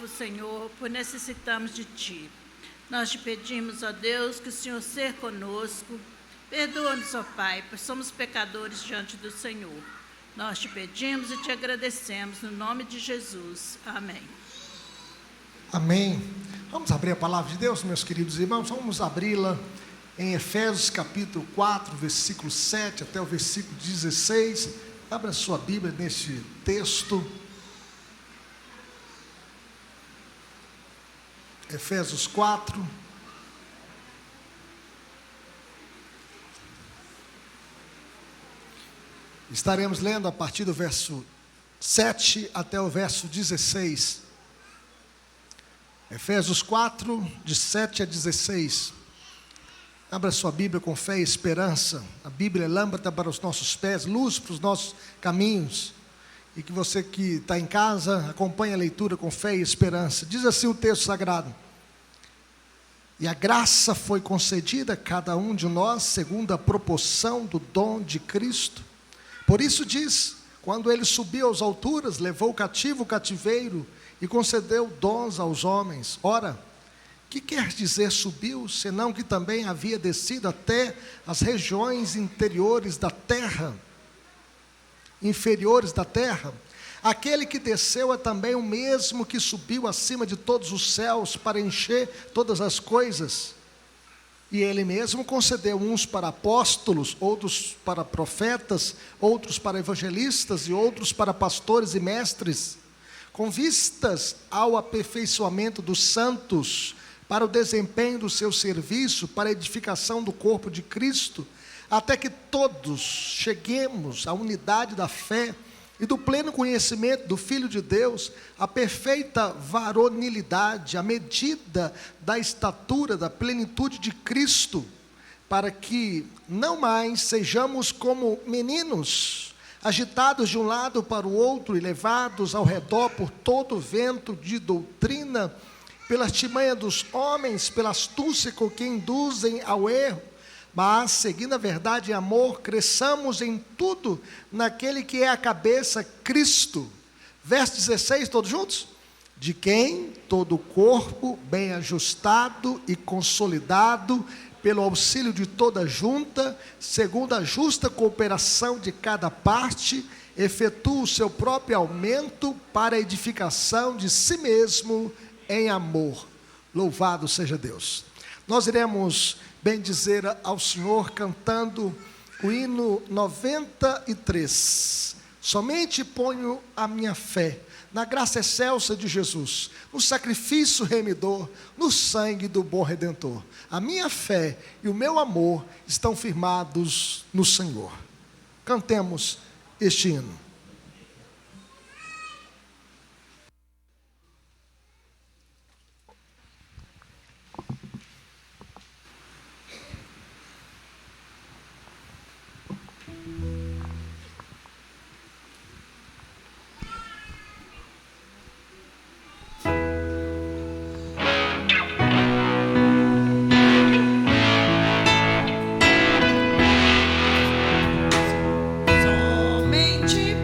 Senhor, pois necessitamos de Ti. Nós te pedimos, ó Deus, que o Senhor seja conosco. Perdoa-nos, ó Pai, pois somos pecadores diante do Senhor. Nós te pedimos e te agradecemos, no nome de Jesus. Amém. Amém. Vamos abrir a palavra de Deus, meus queridos irmãos. Vamos abri-la em Efésios capítulo 4, versículo 7 até o versículo 16. Abra sua Bíblia neste texto. Efésios 4. Estaremos lendo a partir do verso 7 até o verso 16. Efésios 4, de 7 a 16. Abra sua Bíblia com fé e esperança. A Bíblia é lâmpada para os nossos pés, luz para os nossos caminhos. E que você que está em casa, acompanhe a leitura com fé e esperança. Diz assim o texto sagrado: E a graça foi concedida a cada um de nós, segundo a proporção do dom de Cristo. Por isso diz, quando ele subiu às alturas, levou cativo o cativeiro e concedeu dons aos homens. Ora, que quer dizer subiu, senão que também havia descido até as regiões inferiores da terra? Aquele que desceu é também o mesmo que subiu acima de todos os céus para encher todas as coisas. E ele mesmo concedeu uns para apóstolos, outros para profetas, outros para evangelistas e outros para pastores e mestres, com vistas ao aperfeiçoamento dos santos, para o desempenho do seu serviço, para a edificação do corpo de Cristo, até que todos cheguemos à unidade da fé e do pleno conhecimento do Filho de Deus, a perfeita varonilidade, a medida da estatura, da plenitude de Cristo, para que não mais sejamos como meninos, agitados de um lado para o outro e levados ao redor por todo vento de doutrina, pela artimanha dos homens, pela astúcia com que induzem ao erro, mas, seguindo a verdade e amor, cresçamos em tudo naquele que é a cabeça, Cristo. Verso 16, todos juntos? De quem todo o corpo, bem ajustado e consolidado, pelo auxílio de toda junta, segundo a justa cooperação de cada parte, efetua o seu próprio aumento para a edificação de si mesmo em amor. Louvado seja Deus. Nós iremos bendizer ao Senhor cantando o hino 93. Somente ponho a minha fé na graça excelsa de Jesus, no sacrifício remidor, no sangue do bom Redentor. A minha fé e o meu amor estão firmados no Senhor. Cantemos este hino. Somente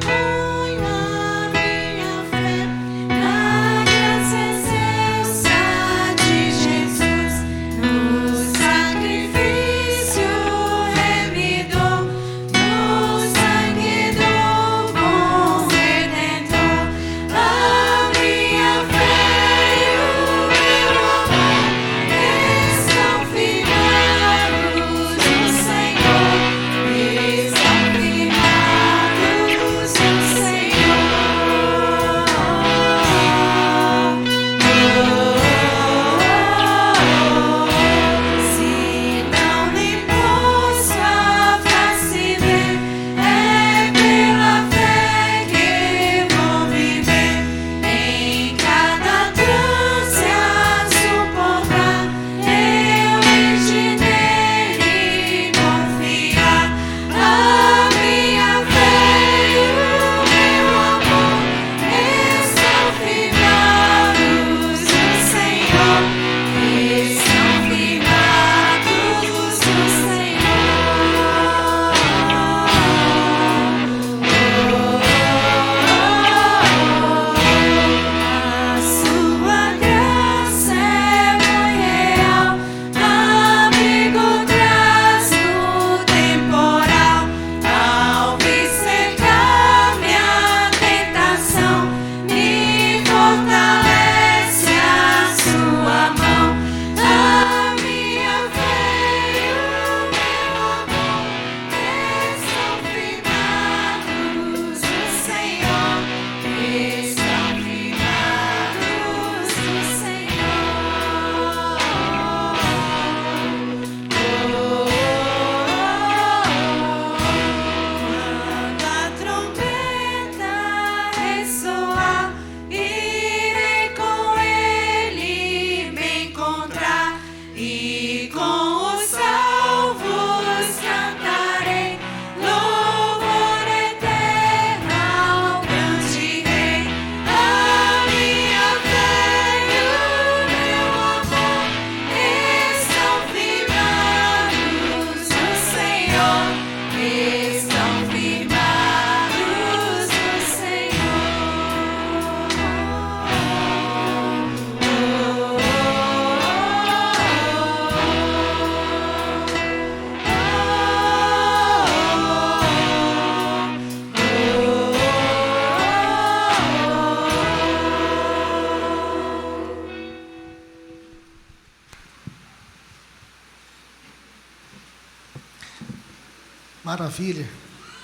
Maravilha.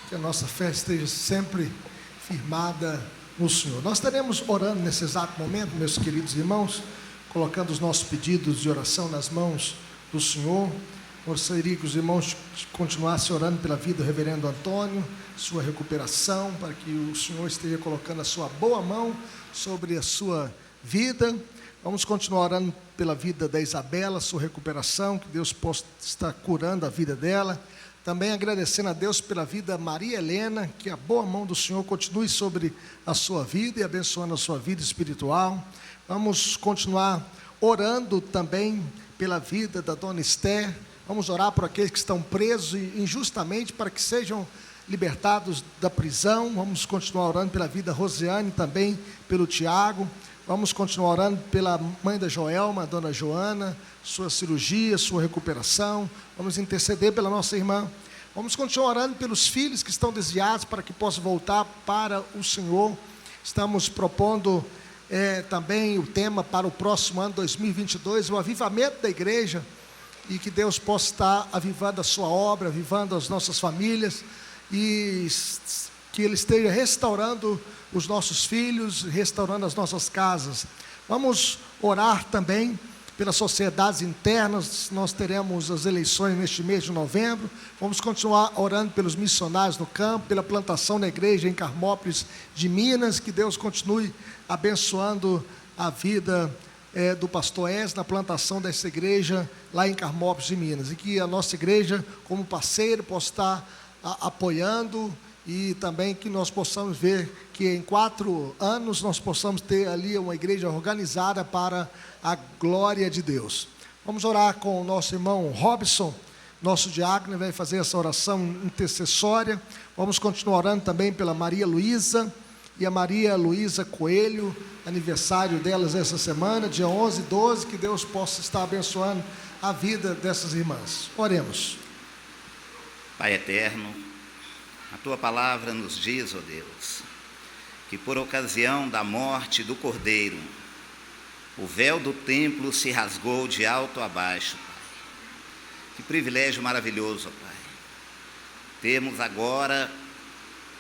Que a nossa fé esteja sempre firmada no Senhor. Nós estaremos orando nesse exato momento, meus queridos irmãos, colocando os nossos pedidos de oração nas mãos do Senhor. Gostaria que os irmãos continuassem orando pela vida do reverendo Antônio, sua recuperação, para que o Senhor esteja colocando a sua boa mão sobre a sua vida. Vamos continuar orando pela vida da Isabela, sua recuperação, que Deus possa estar curando a vida dela. Também agradecendo a Deus pela vida da Maria Helena, que a boa mão do Senhor continue sobre a sua vida e abençoando a sua vida espiritual. Vamos continuar orando também pela vida da dona Esther. Vamos orar por aqueles que estão presos injustamente para que sejam libertados da prisão. Vamos continuar orando pela vida da Rosiane, também pelo Tiago. Vamos continuar orando pela mãe da Joelma, a dona Joana, sua cirurgia, sua recuperação. Vamos interceder pela nossa irmã. Vamos continuar orando pelos filhos que estão desviados para que possam voltar para o Senhor. Estamos propondo também o tema para o próximo ano, 2022, o avivamento da igreja, e que Deus possa estar avivando a sua obra, avivando as nossas famílias, e que Ele esteja restaurando os nossos filhos, restaurando as nossas casas. Vamos orar também pelas sociedades internas. Nós teremos as eleições neste mês de novembro. Vamos continuar orando pelos missionários no campo, pela plantação da igreja em Carmópolis de Minas, que Deus continue abençoando a vida do pastor Ez na plantação dessa igreja lá em Carmópolis de Minas, e que a nossa igreja, como parceiro, possa estar apoiando, e também que nós possamos ver que em 4 anos nós possamos ter ali uma igreja organizada para a glória de Deus. Vamos orar com o nosso irmão Robson, nosso diácono, vai fazer essa oração intercessória. Vamos continuar orando também pela Maria Luísa e a Maria Luísa Coelho, aniversário delas essa semana, dia 11 e 12, que Deus possa estar abençoando a vida dessas irmãs. Oremos. Pai eterno, a Tua palavra nos diz, ó Deus, que por ocasião da morte do Cordeiro, o véu do templo se rasgou de alto a baixo, Pai. Que privilégio maravilhoso, ó Pai. Temos agora,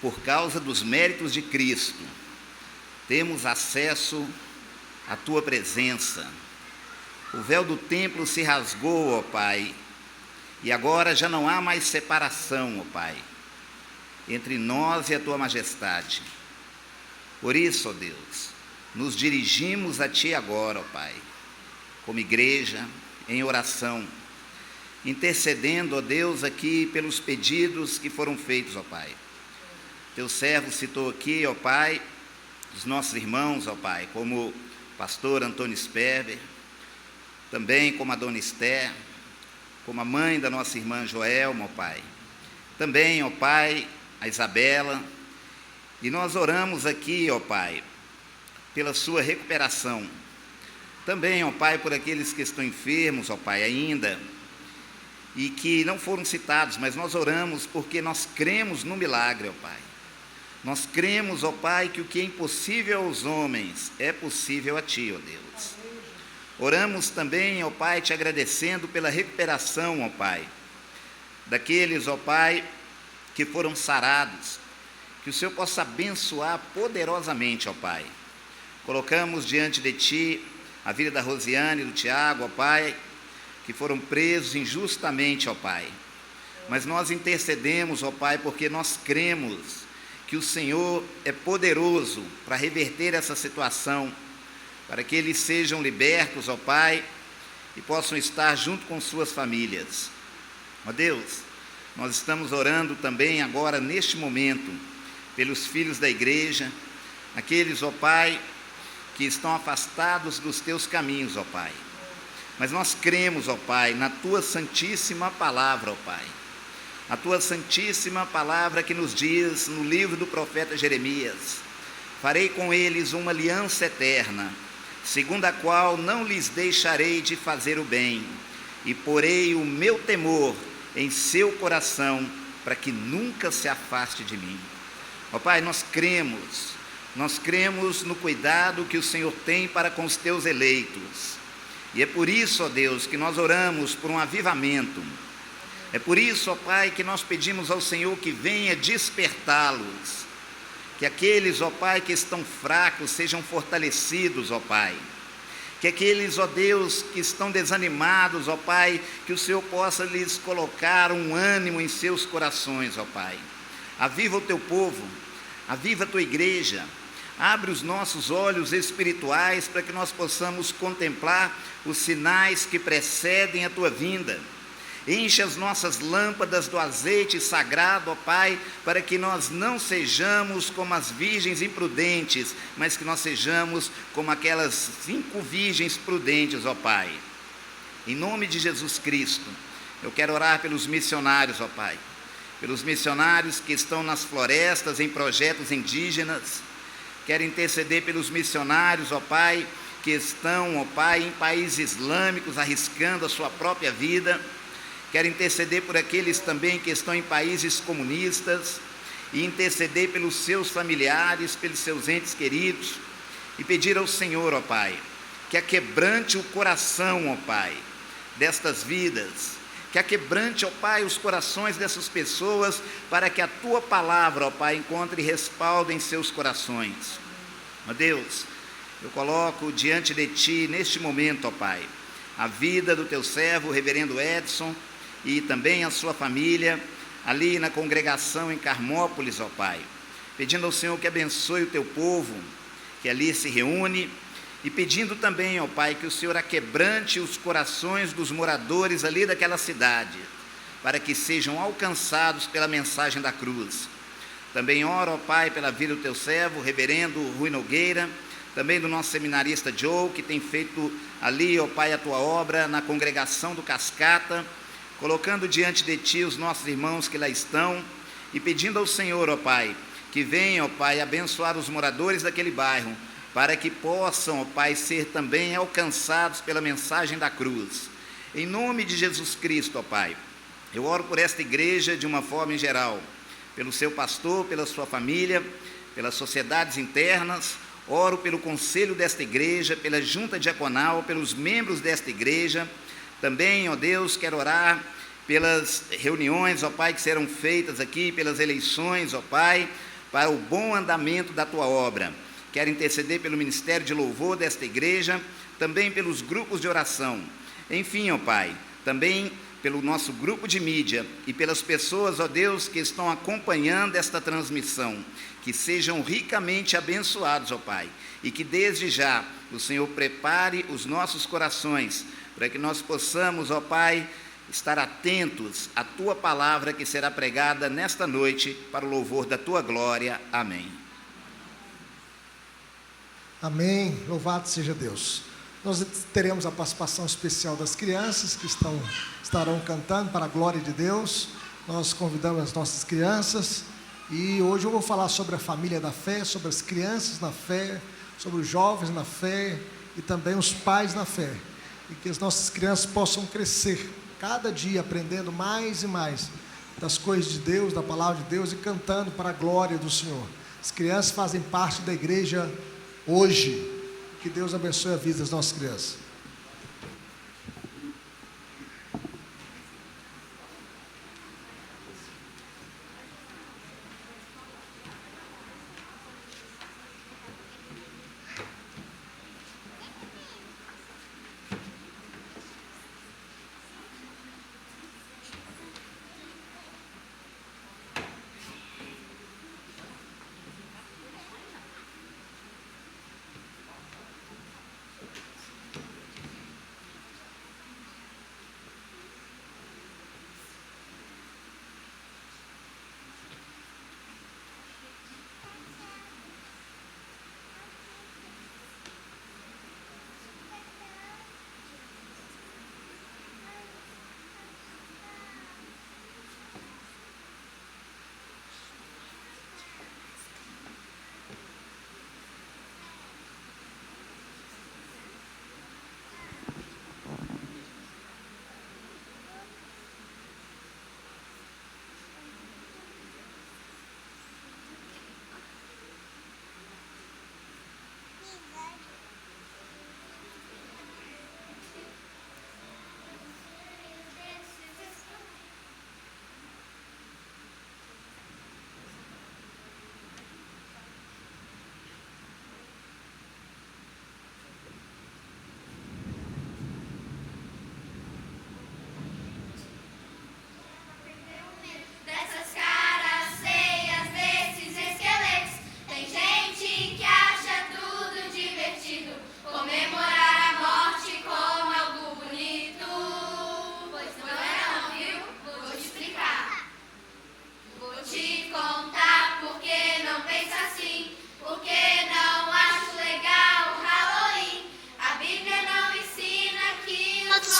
por causa dos méritos de Cristo, temos acesso à Tua presença. O véu do templo se rasgou, ó Pai, e agora já não há mais separação, ó Pai, entre nós e a Tua majestade. Por isso, ó Deus, nos dirigimos a Ti agora, ó Pai, como igreja, em oração, intercedendo, ó Deus, aqui pelos pedidos que foram feitos, ó Pai. Teu servo citou aqui, ó Pai, os nossos irmãos, ó Pai, como o pastor Antônio Sperber, também como a dona Esther, como a mãe da nossa irmã Joelma, ó Pai. Também, ó Pai, a Isabela. E nós oramos aqui, ó Pai, pela sua recuperação. Também, ó Pai, por aqueles que estão enfermos, ó Pai, ainda, e que não foram citados, mas nós oramos porque nós cremos no milagre, ó Pai. Nós cremos, ó Pai, que o que é impossível aos homens é possível a Ti, ó Deus. Oramos também, ó Pai, Te agradecendo pela recuperação, ó Pai, daqueles, ó Pai, que foram sarados. Que o Senhor possa abençoar poderosamente, ó Pai. Colocamos diante de Ti a vida da Rosiane e do Tiago, ó Pai, que foram presos injustamente, ó Pai. Mas nós intercedemos, ó Pai, porque nós cremos que o Senhor é poderoso para reverter essa situação, para que eles sejam libertos, ó Pai, e possam estar junto com suas famílias. Ó Deus, nós estamos orando também agora, neste momento, pelos filhos da igreja, aqueles, ó Pai, que estão afastados dos Teus caminhos, ó Pai. Mas nós cremos, ó Pai, na Tua santíssima palavra, ó Pai. A Tua santíssima palavra que nos diz no livro do profeta Jeremias: farei com eles uma aliança eterna, segundo a qual não lhes deixarei de fazer o bem, e porei o meu temor em seu coração, para que nunca se afaste de mim. Ó Pai, nós cremos no cuidado que o Senhor tem para com os Teus eleitos, e é por isso, ó Deus, que nós oramos por um avivamento. É por isso, ó Pai, que nós pedimos ao Senhor que venha despertá-los, que aqueles, ó Pai, que estão fracos sejam fortalecidos, ó Pai, que aqueles, ó Deus, que estão desanimados, ó Pai, que o Senhor possa lhes colocar um ânimo em seus corações, ó Pai. Aviva o teu povo, aviva a tua igreja, abre os nossos olhos espirituais para que nós possamos contemplar os sinais que precedem a tua vinda. Enche as nossas lâmpadas do azeite sagrado, ó Pai, para que nós não sejamos como as virgens imprudentes, mas que nós sejamos como aquelas 5 virgens prudentes, ó Pai. Em nome de Jesus Cristo, eu quero orar pelos missionários, ó Pai, pelos missionários que estão nas florestas, em projetos indígenas. Quero interceder pelos missionários, ó Pai, que estão, ó Pai, em países islâmicos, arriscando a sua própria vida. Quero interceder por aqueles também que estão em países comunistas e interceder pelos seus familiares, pelos seus entes queridos e pedir ao Senhor, ó Pai, que aquebrante o coração, ó Pai, destas vidas, que aquebrante, ó Pai, os corações dessas pessoas para que a Tua palavra, ó Pai, encontre respaldo em seus corações. Ó Deus, eu coloco diante de Ti, neste momento, ó Pai, a vida do Teu servo, o reverendo Edson, e também a sua família, ali na congregação em Carmópolis, ó Pai, pedindo ao Senhor que abençoe o Teu povo, que ali se reúne, e pedindo também, ó Pai, que o Senhor aquebrante os corações dos moradores ali daquela cidade, para que sejam alcançados pela mensagem da cruz. Também oro, ó Pai, pela vida do Teu servo, o reverendo Rui Nogueira, também do nosso seminarista Joe, que tem feito ali, ó Pai, a Tua obra na congregação do Cascata, colocando diante de Ti os nossos irmãos que lá estão e pedindo ao Senhor, ó Pai, que venha, ó Pai, abençoar os moradores daquele bairro, para que possam, ó Pai, ser também alcançados pela mensagem da cruz. Em nome de Jesus Cristo, ó Pai, eu oro por esta igreja de uma forma em geral, pelo seu pastor, pela sua família, pelas sociedades internas, oro pelo conselho desta igreja, pela junta diaconal, pelos membros desta igreja. Também, ó Deus, quero orar pelas reuniões, ó Pai, que serão feitas aqui, pelas eleições, ó Pai, para o bom andamento da Tua obra. Quero interceder pelo ministério de louvor desta igreja, também pelos grupos de oração. Enfim, ó Pai, também pelo nosso grupo de mídia e pelas pessoas, ó Deus, que estão acompanhando esta transmissão, que sejam ricamente abençoados, ó Pai, e que desde já o Senhor prepare os nossos corações, para que nós possamos, ó Pai, estar atentos à Tua palavra que será pregada nesta noite para o louvor da Tua glória. Amém. Amém. Louvado seja Deus. Nós teremos a participação especial das crianças que estarão cantando para a glória de Deus. Nós convidamos as nossas crianças e hoje eu vou falar sobre a família da fé, sobre as crianças na fé, sobre os jovens na fé e também os pais na fé. E que as nossas crianças possam crescer, cada dia aprendendo mais e mais das coisas de Deus, da palavra de Deus e cantando para a glória do Senhor. As crianças fazem parte da igreja hoje. Que Deus abençoe a vida das nossas crianças.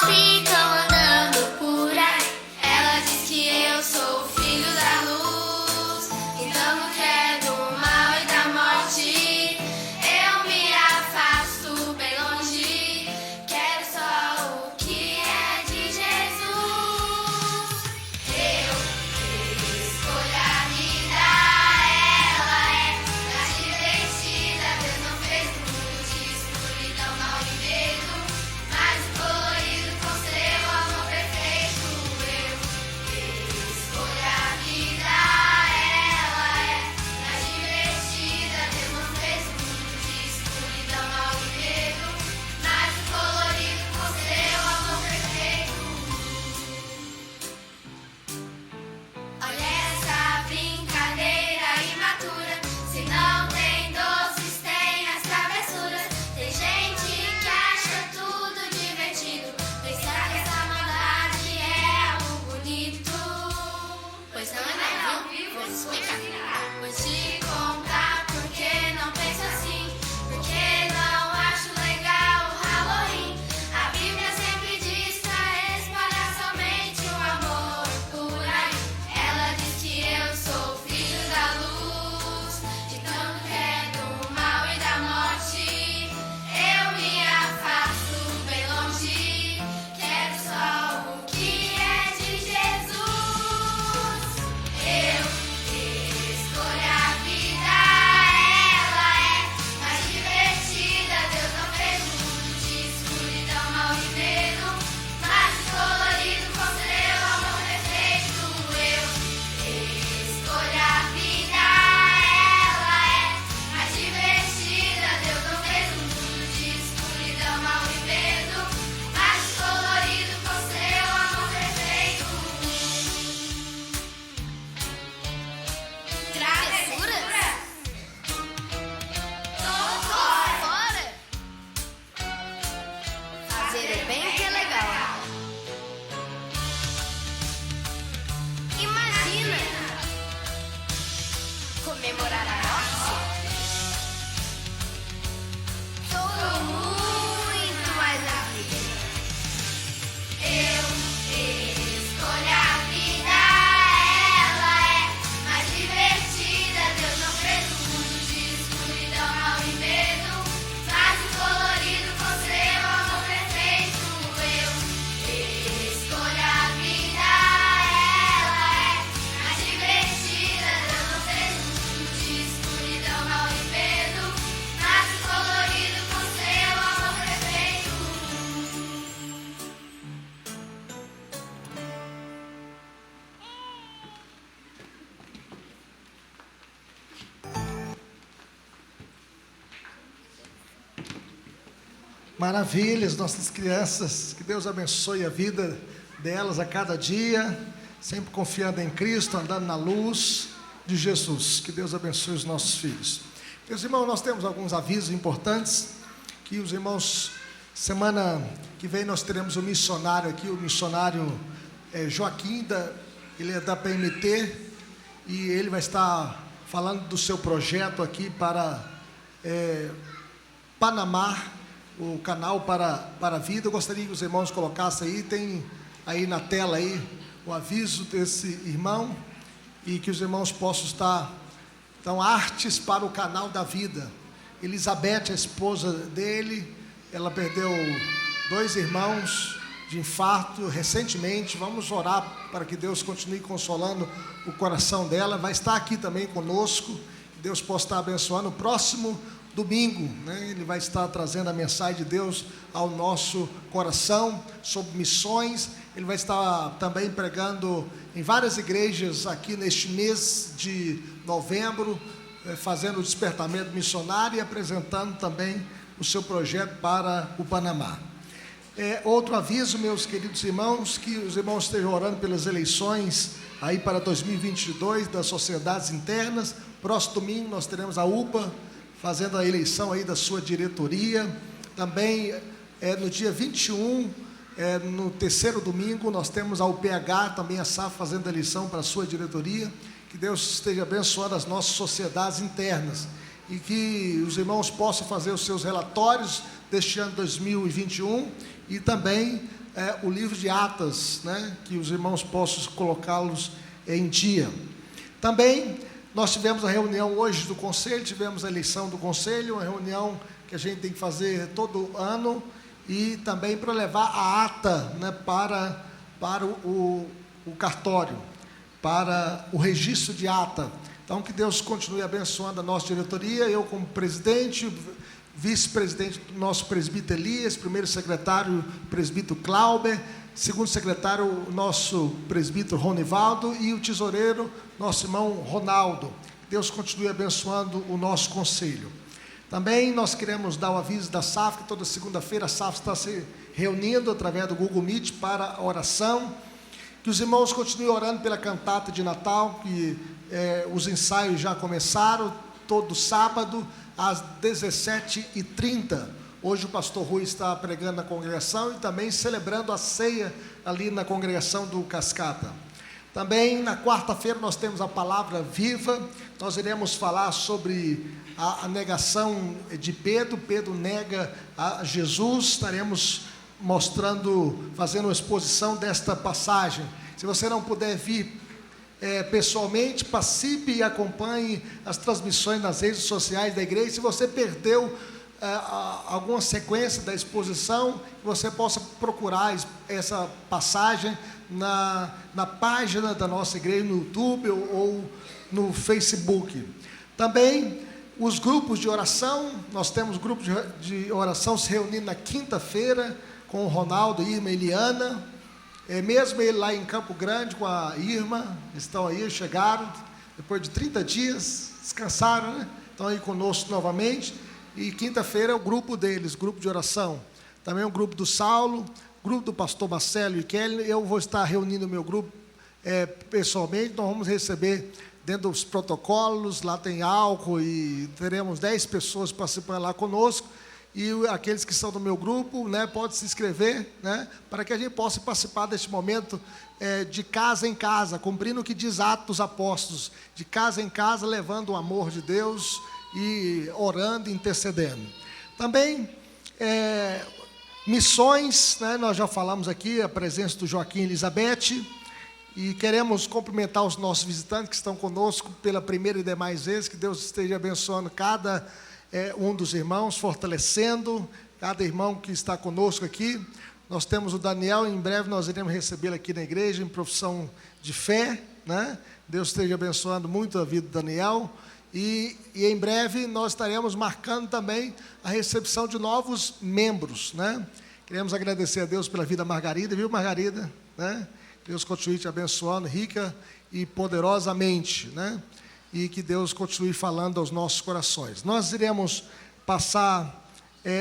ficam andando por aí. Ela diz que eu sou o filho da luz, então não quero do mal e da morte. Eu me afasto bem longe, quero só o que é de Jesus. Eu escolho a vida, ela é mais divertida. Deus não fez o mundo de escuridão, mal e medo, mas o colorido com seu amor perfeito. Eu escolho a vida, ela é mais divertida. Deus não fez o mundo de escuridão, mal e medo, mas o colorido com seu amor perfeito. Olha essa brincadeira imatura, se não tem doces, tem as travessuras. Tem gente que acha tudo divertido, pensa que essa maldade é algo bonito. Pois não é não, viu? Vou explicar. Vou te contar porque não penso assim, porque não acho legal o Halloween. A Bíblia sempre diz pra espalhar somente o amor por aí. Ela diz que eu sou filho da luz, de tanto que é do mal e da morte. Eu me afasto bem longe, quero só o que é de Jesus. Eu escolho a vida, ela é mais divertida. Deus não fez o mundo de escuridão, mal e medo, mas colorido com seu amor perfeito. Eu escolho a vida, ela é mais divertida. Deus não fez o mundo de escuridão, mal e medo, mas colorido com seu amor perfeito. Travessuras? Tô fora! Fazer o bem que é legal. Imagina comemorar a morte. Sou muito mais alegre. Eu escolho a vida, ela é mais divertida. Deus não fez o mundo de escuridão, mal e medo, mas o colorido com seu amor perfeito. Eu escolho a vida, ela é mais divertida. Deus não fez o mundo de escuridão, mal e medo, mas o colorido com seu amor perfeito. Maravilhas, nossas crianças, que Deus abençoe a vida delas a cada dia, sempre confiando em Cristo, andando na luz de Jesus. Que Deus abençoe os nossos filhos. Meus irmãos, nós temos alguns avisos importantes, que os irmãos, semana que vem nós teremos um missionário aqui, o missionário Joaquim, ele é da PMT, e ele vai estar falando do seu projeto aqui para Panamá, o canal para a vida. Eu gostaria que os irmãos colocassem aí, tem aí na tela aí o aviso desse irmão, e que os irmãos possam estar, então, artes para o canal da vida. Elizabeth, a esposa dele, ela perdeu 2 irmãos de infarto recentemente. Vamos orar para que Deus continue consolando o coração dela. Vai estar aqui também conosco, que Deus possa estar abençoando. O próximo domingo, ele vai estar trazendo a mensagem de Deus ao nosso coração sobre missões. Ele vai estar também pregando em várias igrejas aqui neste mês de novembro, fazendo o despertamento missionário e apresentando também o seu projeto para o Panamá. Outro aviso, meus queridos irmãos, que os irmãos estejam orando pelas eleições aí para 2022 das sociedades internas. Próximo domingo nós teremos a UPA fazendo a eleição aí da sua diretoria. Também no dia 21, no terceiro domingo, nós temos a UPH, também a SAF, fazendo a eleição para a sua diretoria. Que Deus esteja abençoando as nossas sociedades internas, e que os irmãos possam fazer os seus relatórios deste ano 2021, e também o livro de Atas, né? Que os irmãos possam colocá-los em dia. Também nós tivemos a reunião hoje do conselho, tivemos a eleição do conselho, uma reunião que a gente tem que fazer todo ano, e também para levar a ata, né, para o cartório, para o registro de ata. Então, que Deus continue abençoando a nossa diretoria, eu como presidente, vice-presidente do nosso presbítero Elias, primeiro secretário, presbítero Clauber, segundo secretário, o nosso presbítero Ronivaldo, e o tesoureiro, nosso irmão Ronaldo. Deus continue abençoando o nosso conselho. Também nós queremos dar o aviso da SAF, que toda segunda-feira a SAF está se reunindo através do Google Meet para a oração. Que os irmãos continuem orando pela cantata de Natal, que os ensaios já começaram, todo sábado, às 17h30. Hoje o pastor Rui está pregando na congregação e também celebrando a ceia ali na congregação do Cascata. Também na quarta-feira nós temos a palavra viva, nós iremos falar sobre a negação de Pedro. Pedro nega a Jesus, estaremos mostrando, fazendo uma exposição desta passagem. Se você não puder vir pessoalmente, participe e acompanhe as transmissões nas redes sociais da igreja. Se você perdeu alguma sequência da exposição, você possa procurar essa passagem na página da nossa igreja, no YouTube ou no Facebook. Também os grupos de oração, nós temos grupos de oração se reunindo na quinta-feira com o Ronaldo, Irma e Eliana, mesmo ele lá em Campo Grande com a Irma, estão aí, chegaram depois de 30 dias, descansaram, né? Estão aí conosco novamente. E quinta-feira é o grupo deles, grupo de oração. Também o grupo do Saulo, grupo do pastor Marcelo e Kelly. Eu vou estar reunindo o meu grupo pessoalmente. Nós vamos receber dentro dos protocolos, lá tem álcool e teremos 10 pessoas participando lá conosco. E aqueles que são do meu grupo, né, podem se inscrever, né, para que a gente possa participar deste momento de casa em casa, cumprindo o que diz Atos dos Apóstolos, de casa em casa, levando o amor de Deus e orando e intercedendo. Também missões, né, nós já falamos aqui, a presença do Joaquim e Elizabeth, e queremos cumprimentar os nossos visitantes que estão conosco pela primeira e demais vezes, que Deus esteja abençoando cada um dos irmãos, fortalecendo cada irmão que está conosco aqui. Nós temos o Daniel, em breve nós iremos recebê-lo aqui na igreja, em profissão de fé, né? Deus esteja abençoando muito a vida do Daniel, e em breve nós estaremos marcando também a recepção de novos membros, né? Queremos agradecer a Deus pela vida da Margarida, viu, Margarida? Né? Deus continue te abençoando rica e poderosamente, né? E que Deus continue falando aos nossos corações. Nós iremos passar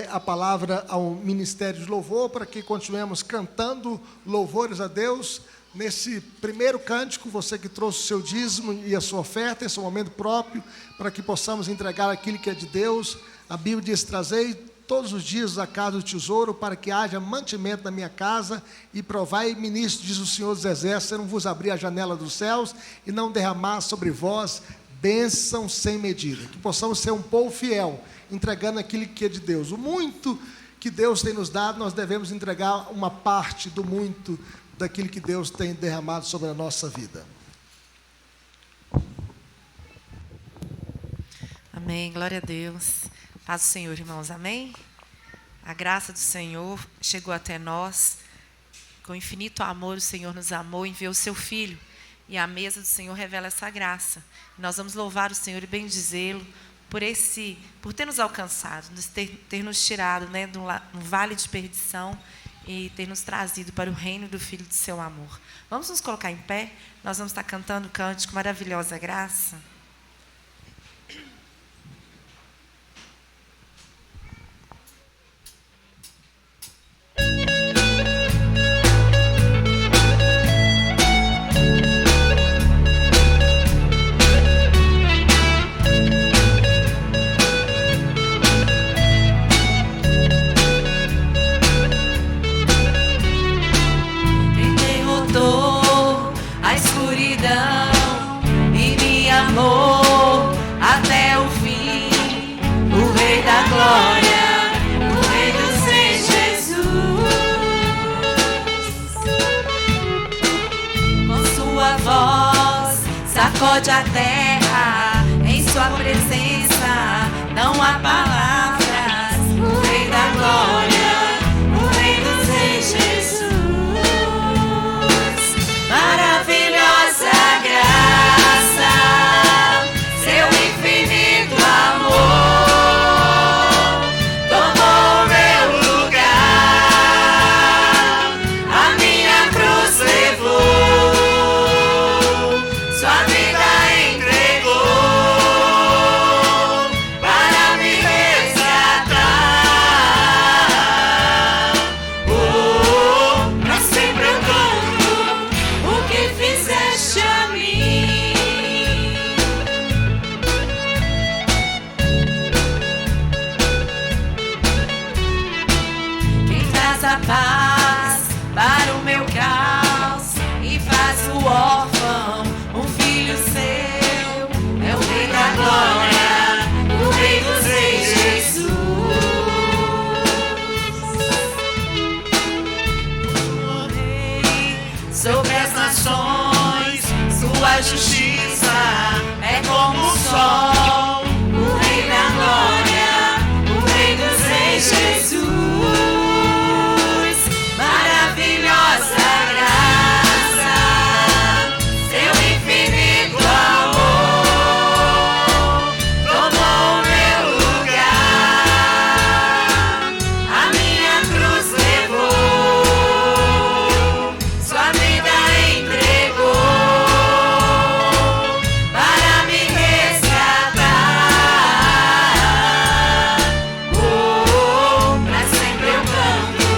a palavra ao Ministério de Louvor, para que continuemos cantando louvores a Deus. Nesse primeiro cântico, você que trouxe o seu dízimo e a sua oferta, esse é um momento próprio, para que possamos entregar aquilo que é de Deus. A Bíblia diz: trazei todos os dias a casa do tesouro, para que haja mantimento na minha casa, e provai, ministro, diz o Senhor dos Exércitos, eu não vos abrir a janela dos céus, e não derramar sobre vós bênção sem medida. Que possamos ser um povo fiel, entregando aquilo que é de Deus. O muito que Deus tem nos dado, nós devemos entregar uma parte do muito daquilo que Deus tem derramado sobre a nossa vida. Amém, glória a Deus. Paz do Senhor, irmãos, amém? A graça do Senhor chegou até nós. Com infinito amor o Senhor nos amou e enviou o seu Filho. E a mesa do Senhor revela essa graça. Nós vamos louvar o Senhor e bendizê-lo por ter nos alcançado, ter nos tirado, né, de um vale de perdição e ter nos trazido para o reino do Filho do seu amor. Vamos nos colocar em pé. Nós vamos estar cantando o cântico Maravilhosa Graça. Amor sacode a terra, em sua presença não há palavras. O Rei da Glória, o Rei dos Reis, Jesus. Maravilhosa graça, seu infinito amor tomou meu lugar, a minha cruz levou, sua vida entregou para me resgatar. Oh, pra sempre eu canto o que fizeste a mim. Quem traz a paz para o meu caos e faz o órfão um filho seu, é o Rei da Glória, o Rei dos Reis, Jesus. O Rei sobre as nações, sua justiça é como o sol. O Rei da Glória, o Rei dos Reis, Jesus. Maravilhosa graça, seu infinito amor tomou meu lugar, a minha cruz levou, sua vida entregou para me resgatar. Oh, pra sempre eu canto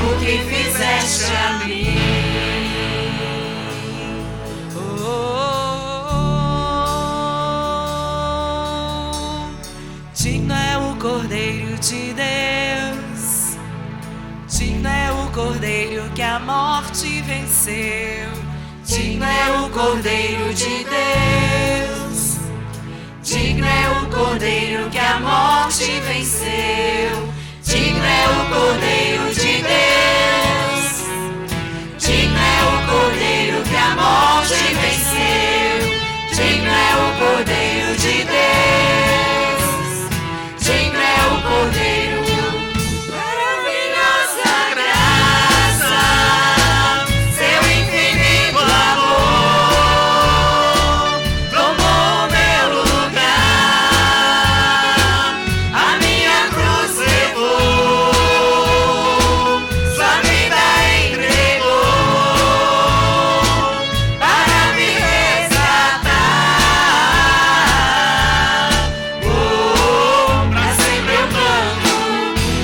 o que fizeste a mim. Oh, digno é o Cordeiro de Deus, digno é o Cordeiro que a morte venceu, digno é o Cordeiro de Deus, digno é o Cordeiro que a morte venceu, digno é o Cordeiro de Deus, digno é o Cordeiro que a morte venceu, digno é o Cordeiro de Deus, digno é o Cordeiro. Maravilhosa graça, seu infinito amor tomou meu lugar, a minha cruz levou, sua vida entregou para me resgatar. Oh, pra sempre eu canto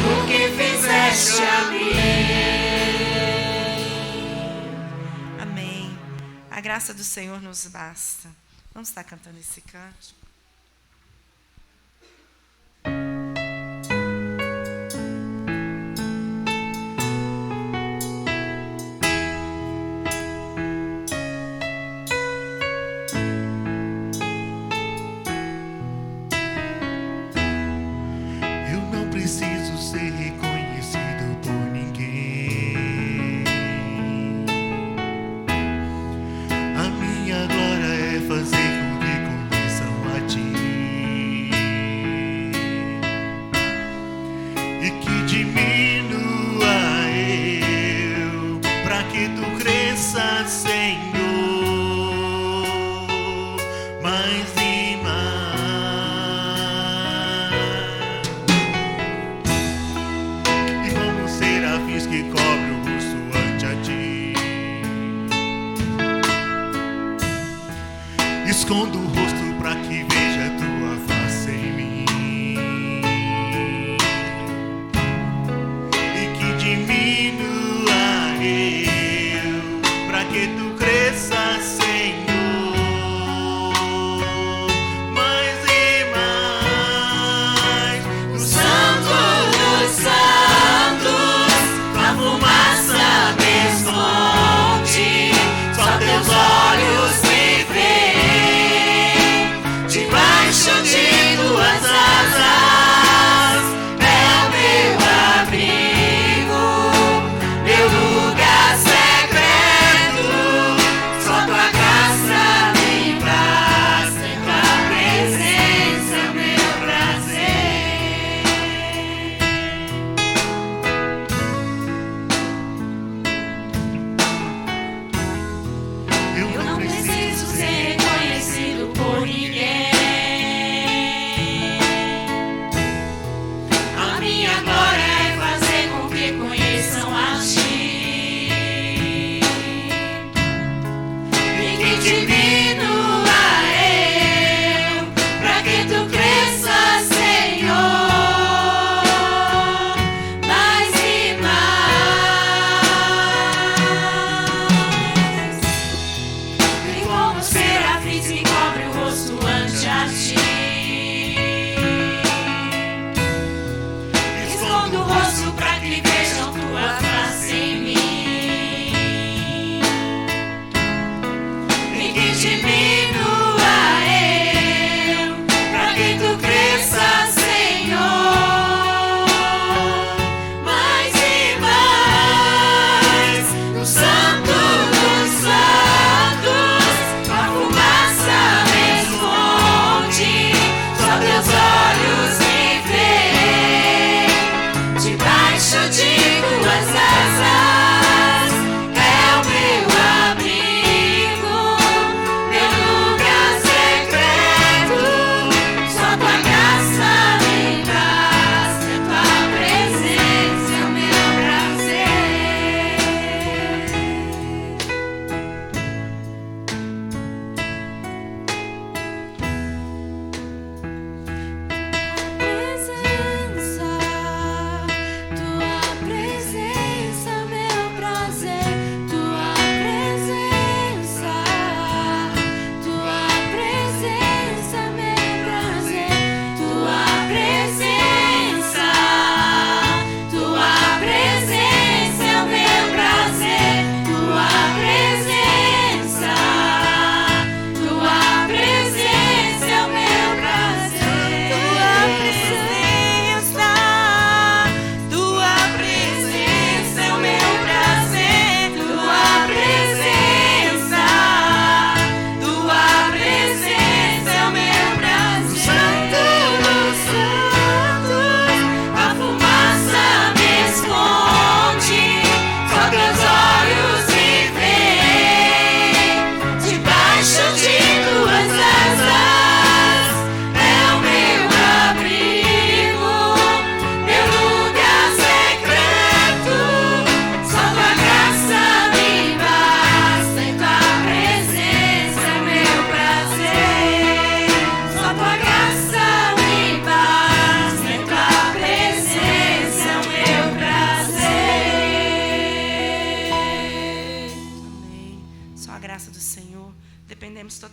o que fizeste a mim. Amém. A graça do Senhor nos basta. Vamos estar cantando esse canto. Eu não preciso ser reconhecido por ninguém. A minha glória é fazer com que conheçam a ti. E que diminua eu, pra que tu cresças, Senhor, mais e mais. E como serafins que cobrem o rosto ante a ti, escondo o rosto pra que veja a tua face em mim. E que diminua eu, pra que tu cresças, Senhor, mais e mais. O Santo dos Santos, tua fumaça me esconde, só teus olhos me veem.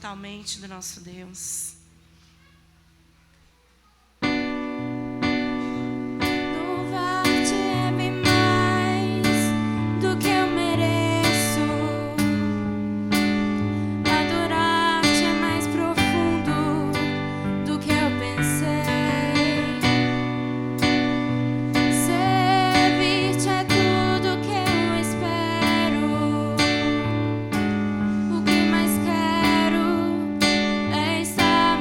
totalmente do nosso Deus. Louvar-te é bem mais do que eu mereço. Adorar-te é mais profundo do que eu pensei. Servir-te é tudo que eu espero. O que mais quero é estar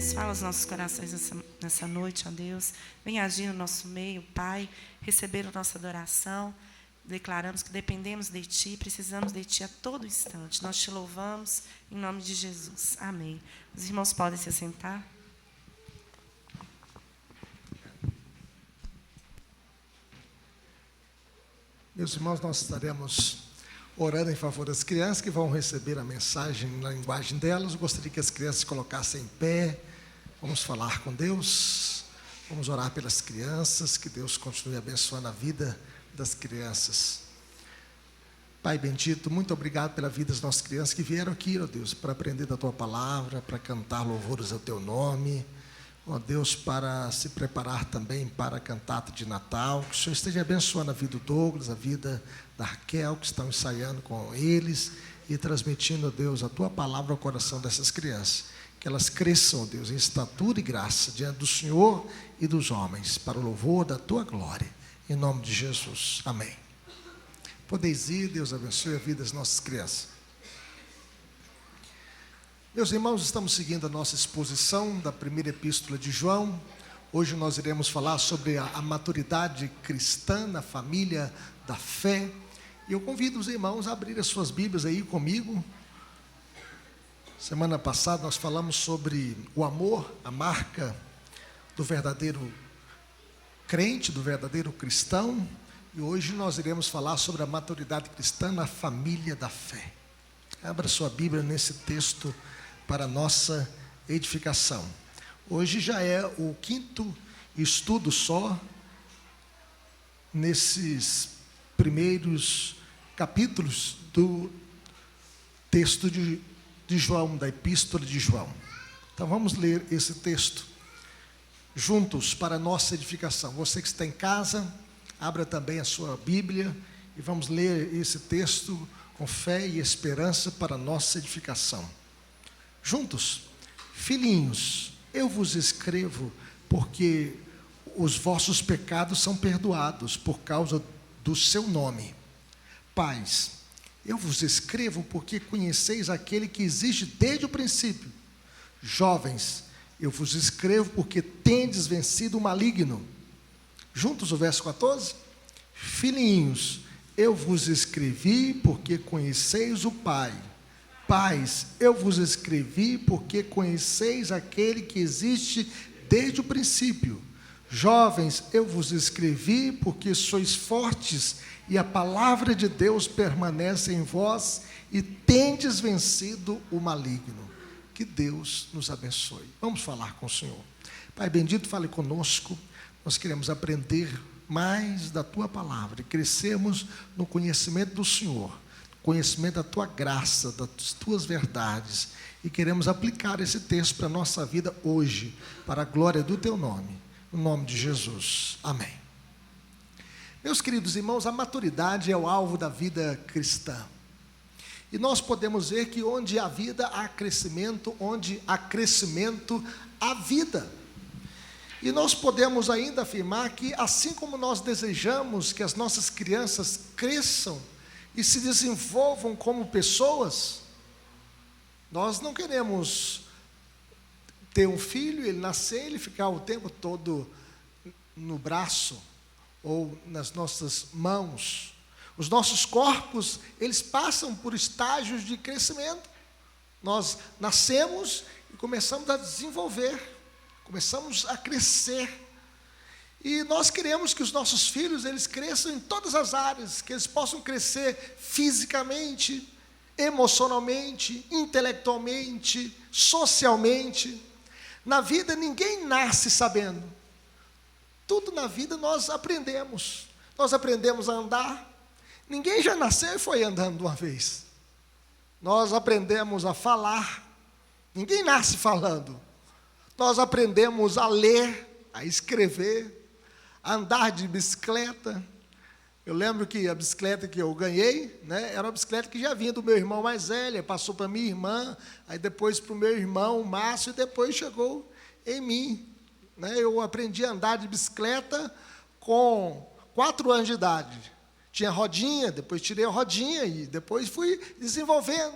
Deus. Fala aos nossos corações nessa noite, ó Deus. Vem agir no nosso meio, Pai. Receber a nossa adoração. Declaramos que dependemos de Ti, precisamos de Ti a todo instante. Nós Te louvamos em nome de Jesus. Amém. Os irmãos podem se assentar. Meus irmãos, nós estaremos orando em favor das crianças que vão receber a mensagem na linguagem delas. Eu gostaria que as crianças se colocassem em pé. Vamos falar com Deus. Vamos orar pelas crianças, que Deus continue abençoando a vida das crianças. Pai bendito, muito obrigado pela vida das nossas crianças que vieram aqui, ó Deus, para aprender da Tua palavra, para cantar louvores ao Teu nome. Ó Deus, para se preparar também para a cantata de Natal. Que o Senhor esteja abençoando a vida do Douglas, a vida da Raquel, que estão ensaiando com eles e transmitindo, ó Deus, a Tua palavra ao coração dessas crianças. Que elas cresçam, ó Deus, em estatura e graça diante do Senhor e dos homens, para o louvor da Tua glória. Em nome de Jesus. Amém. Podeis ir, Deus abençoe a vida das nossas crianças. Meus irmãos, estamos seguindo a nossa exposição da primeira epístola de João. Hoje nós iremos falar sobre a maturidade cristã na família da fé. E eu convido os irmãos a abrir as suas Bíblias aí comigo. Semana passada nós falamos sobre o amor, a marca do verdadeiro crente, do verdadeiro cristão. E hoje nós iremos falar sobre a maturidade cristã na família da fé. Abra sua Bíblia nesse texto para nossa edificação. Hoje já é o 5º estudo só nesses primeiros capítulos do texto de João, da epístola de João. Então vamos ler esse texto juntos para nossa edificação. Você que está em casa, abra também a sua Bíblia e vamos ler esse texto com fé e esperança para nossa edificação. Juntos. Filhinhos, eu vos escrevo porque os vossos pecados são perdoados por causa do seu nome. Pais, eu vos escrevo porque conheceis aquele que existe desde o princípio. Jovens, eu vos escrevo porque tendes vencido o maligno. Juntos o verso 14. Filhinhos, eu vos escrevi porque conheceis o Pai. Pais, eu vos escrevi porque conheceis aquele que existe desde o princípio. Jovens, eu vos escrevi porque sois fortes e a palavra de Deus permanece em vós e tendes vencido o maligno. Que Deus nos abençoe. Vamos falar com o Senhor. Pai bendito, fale conosco. Nós queremos aprender mais da Tua palavra e crescermos no conhecimento do Senhor, conhecimento da Tua graça, das Tuas verdades, e queremos aplicar esse texto para a nossa vida hoje, para a glória do Teu nome, no nome de Jesus. Amém. Meus queridos irmãos, a maturidade é o alvo da vida cristã. E nós podemos ver que onde há vida, há crescimento, onde há crescimento, há vida. E nós podemos ainda afirmar que, assim como nós desejamos que as nossas crianças cresçam e se desenvolvam como pessoas, nós não queremos ter um filho, ele nascer, ele ficar o tempo todo no braço ou nas nossas mãos. Os nossos corpos, eles passam por estágios de crescimento. Nós nascemos e começamos a desenvolver, começamos a crescer. E nós queremos que os nossos filhos, eles cresçam em todas as áreas, que eles possam crescer fisicamente, emocionalmente, intelectualmente, socialmente. Na vida ninguém nasce sabendo. Tudo na vida nós aprendemos. Nós aprendemos a andar. Ninguém já nasceu e foi andando de uma vez. Nós aprendemos a falar. Ninguém nasce falando. Nós aprendemos a ler, a escrever, a andar de bicicleta. Eu lembro que a bicicleta que eu ganhei, era uma bicicleta que já vinha do meu irmão mais velho, passou para minha irmã, aí depois para o meu irmão, o Márcio, e depois chegou em mim. Eu aprendi a andar de bicicleta com 4 anos de idade. Tinha rodinha, depois tirei a rodinha e depois fui desenvolvendo.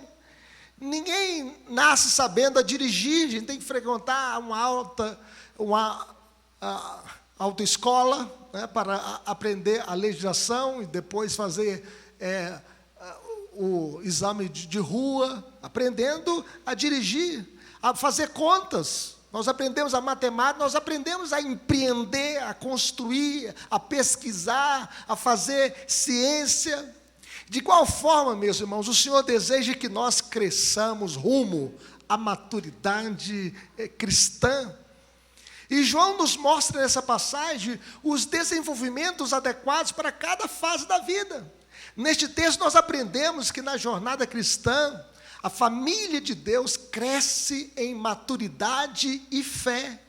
Ninguém nasce sabendo a dirigir, a gente tem que frequentar uma autoescola, né, para aprender a legislação e depois fazer o exame de rua, aprendendo a dirigir, a fazer contas. Nós aprendemos a matemática, nós aprendemos a empreender, a construir, a pesquisar, a fazer ciência. De igual forma, meus irmãos, o Senhor deseja que nós cresçamos rumo à maturidade cristã. E João nos mostra nessa passagem os desenvolvimentos adequados para cada fase da vida. Neste texto nós aprendemos que na jornada cristã, a família de Deus cresce em maturidade e fé.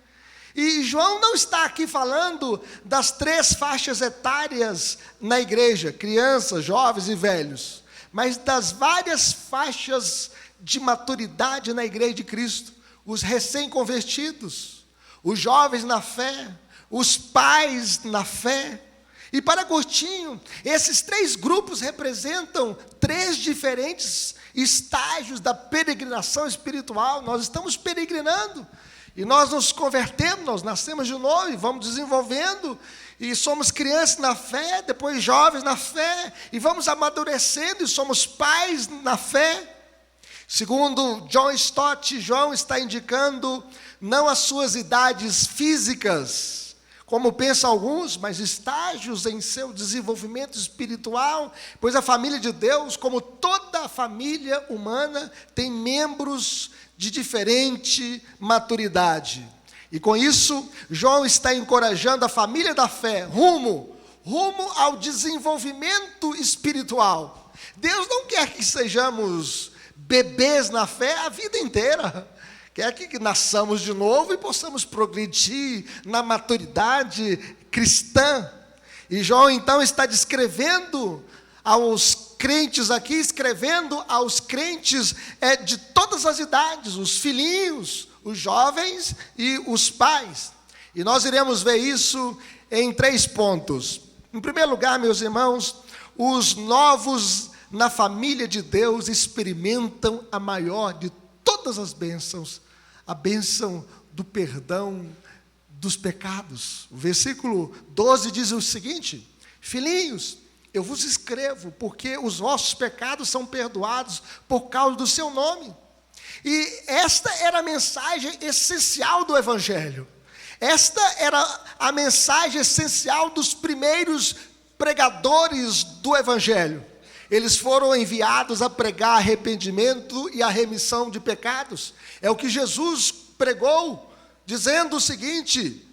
E João não está aqui falando das 3 faixas etárias na igreja, crianças, jovens e velhos, mas das várias faixas de maturidade na igreja de Cristo. Os recém-convertidos, os jovens na fé, os pais na fé. E para Agostinho, esses 3 grupos representam 3 diferentes estágios da peregrinação espiritual. Nós estamos peregrinando, e nós nos convertemos, nós nascemos de novo, e vamos desenvolvendo, e somos crianças na fé, depois jovens na fé, e vamos amadurecendo, e somos pais na fé. Segundo John Stott, João está indicando não as suas idades físicas, como pensam alguns, mas estágios em seu desenvolvimento espiritual, pois a família de Deus, como toda a família humana, tem membros de diferente maturidade. E com isso, João está encorajando a família da fé rumo ao desenvolvimento espiritual. Deus não quer que sejamos bebês na fé a vida inteira. Quer que nasçamos de novo e possamos progredir na maturidade cristã. E João então está descrevendo aos crentes aqui, escrevendo aos crentes de todas as idades, os filhinhos, os jovens e os pais. E nós iremos ver isso em 3 pontos. Em primeiro lugar, meus irmãos, os novos na família de Deus experimentam a maior de todas as bênçãos, a bênção do perdão dos pecados. O versículo 12 diz o seguinte: filhinhos, eu vos escrevo, porque os vossos pecados são perdoados por causa do seu nome. E esta era a mensagem essencial do Evangelho. Esta era a mensagem essencial dos primeiros pregadores do Evangelho. Eles foram enviados a pregar arrependimento e a remissão de pecados. É o que Jesus pregou, dizendo o seguinte: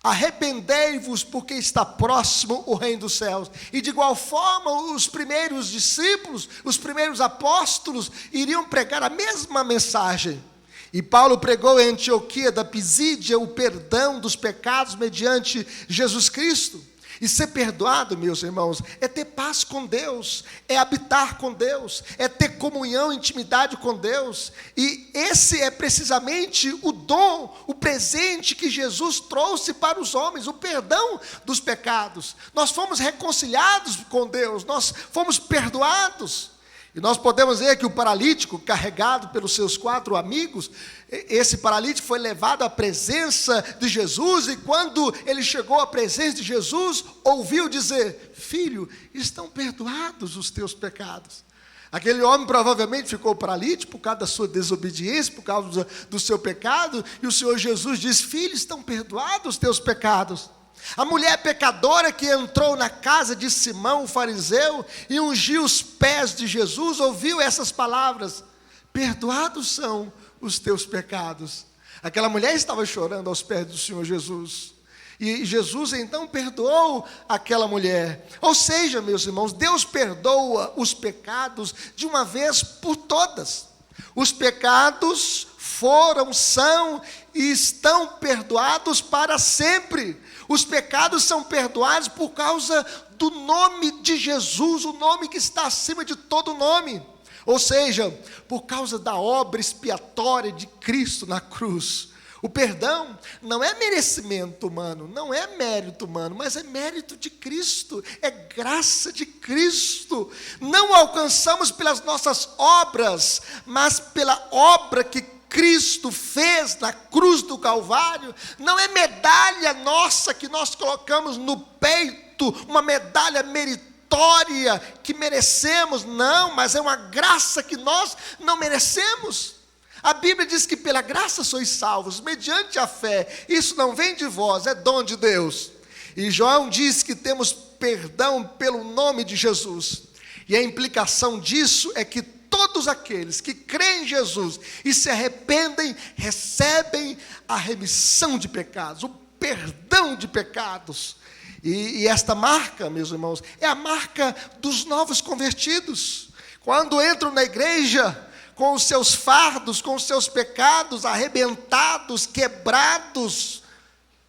arrependei-vos, porque está próximo o reino dos céus. E de igual forma, os primeiros discípulos, os primeiros apóstolos, iriam pregar a mesma mensagem. E Paulo pregou em Antioquia da Pisídia o perdão dos pecados mediante Jesus Cristo. E ser perdoado, meus irmãos, é ter paz com Deus, é habitar com Deus, é ter comunhão, intimidade com Deus. E esse é precisamente o dom, o presente que Jesus trouxe para os homens, o perdão dos pecados. Nós fomos reconciliados com Deus, nós fomos perdoados. E nós podemos ver que o paralítico, carregado pelos seus 4 amigos, esse paralítico foi levado à presença de Jesus, e quando ele chegou à presença de Jesus, ouviu dizer: filho, estão perdoados os teus pecados. Aquele homem provavelmente ficou paralítico por causa da sua desobediência, por causa do seu pecado, e o Senhor Jesus diz: filho, estão perdoados os teus pecados. A mulher pecadora que entrou na casa de Simão, o fariseu, e ungiu os pés de Jesus, ouviu essas palavras: perdoados são os teus pecados. Aquela mulher estava chorando aos pés do Senhor Jesus. E Jesus então perdoou aquela mulher. Ou seja, meus irmãos, Deus perdoa os pecados de uma vez por todas. Os pecados foram, são e estão perdoados para sempre. Os pecados são perdoados por causa do nome de Jesus, o nome que está acima de todo nome. Ou seja, por causa da obra expiatória de Cristo na cruz. O perdão não é merecimento humano, não é mérito humano, mas é mérito de Cristo, é graça de Cristo. Não alcançamos pelas nossas obras, mas pela obra que Cristo fez na cruz do Calvário. Não é medalha nossa que nós colocamos no peito, uma medalha meritória que merecemos, não, mas é uma graça que nós não merecemos. A Bíblia diz que pela graça sois salvos, mediante a fé. Isso não vem de vós, é dom de Deus. E João diz que temos perdão pelo nome de Jesus. E a implicação disso é que todos aqueles que creem em Jesus e se arrependem, recebem a remissão de pecados, o perdão de pecados. E esta marca, meus irmãos, é a marca dos novos convertidos. Quando entram na igreja, com os seus fardos, com os seus pecados arrebentados, quebrados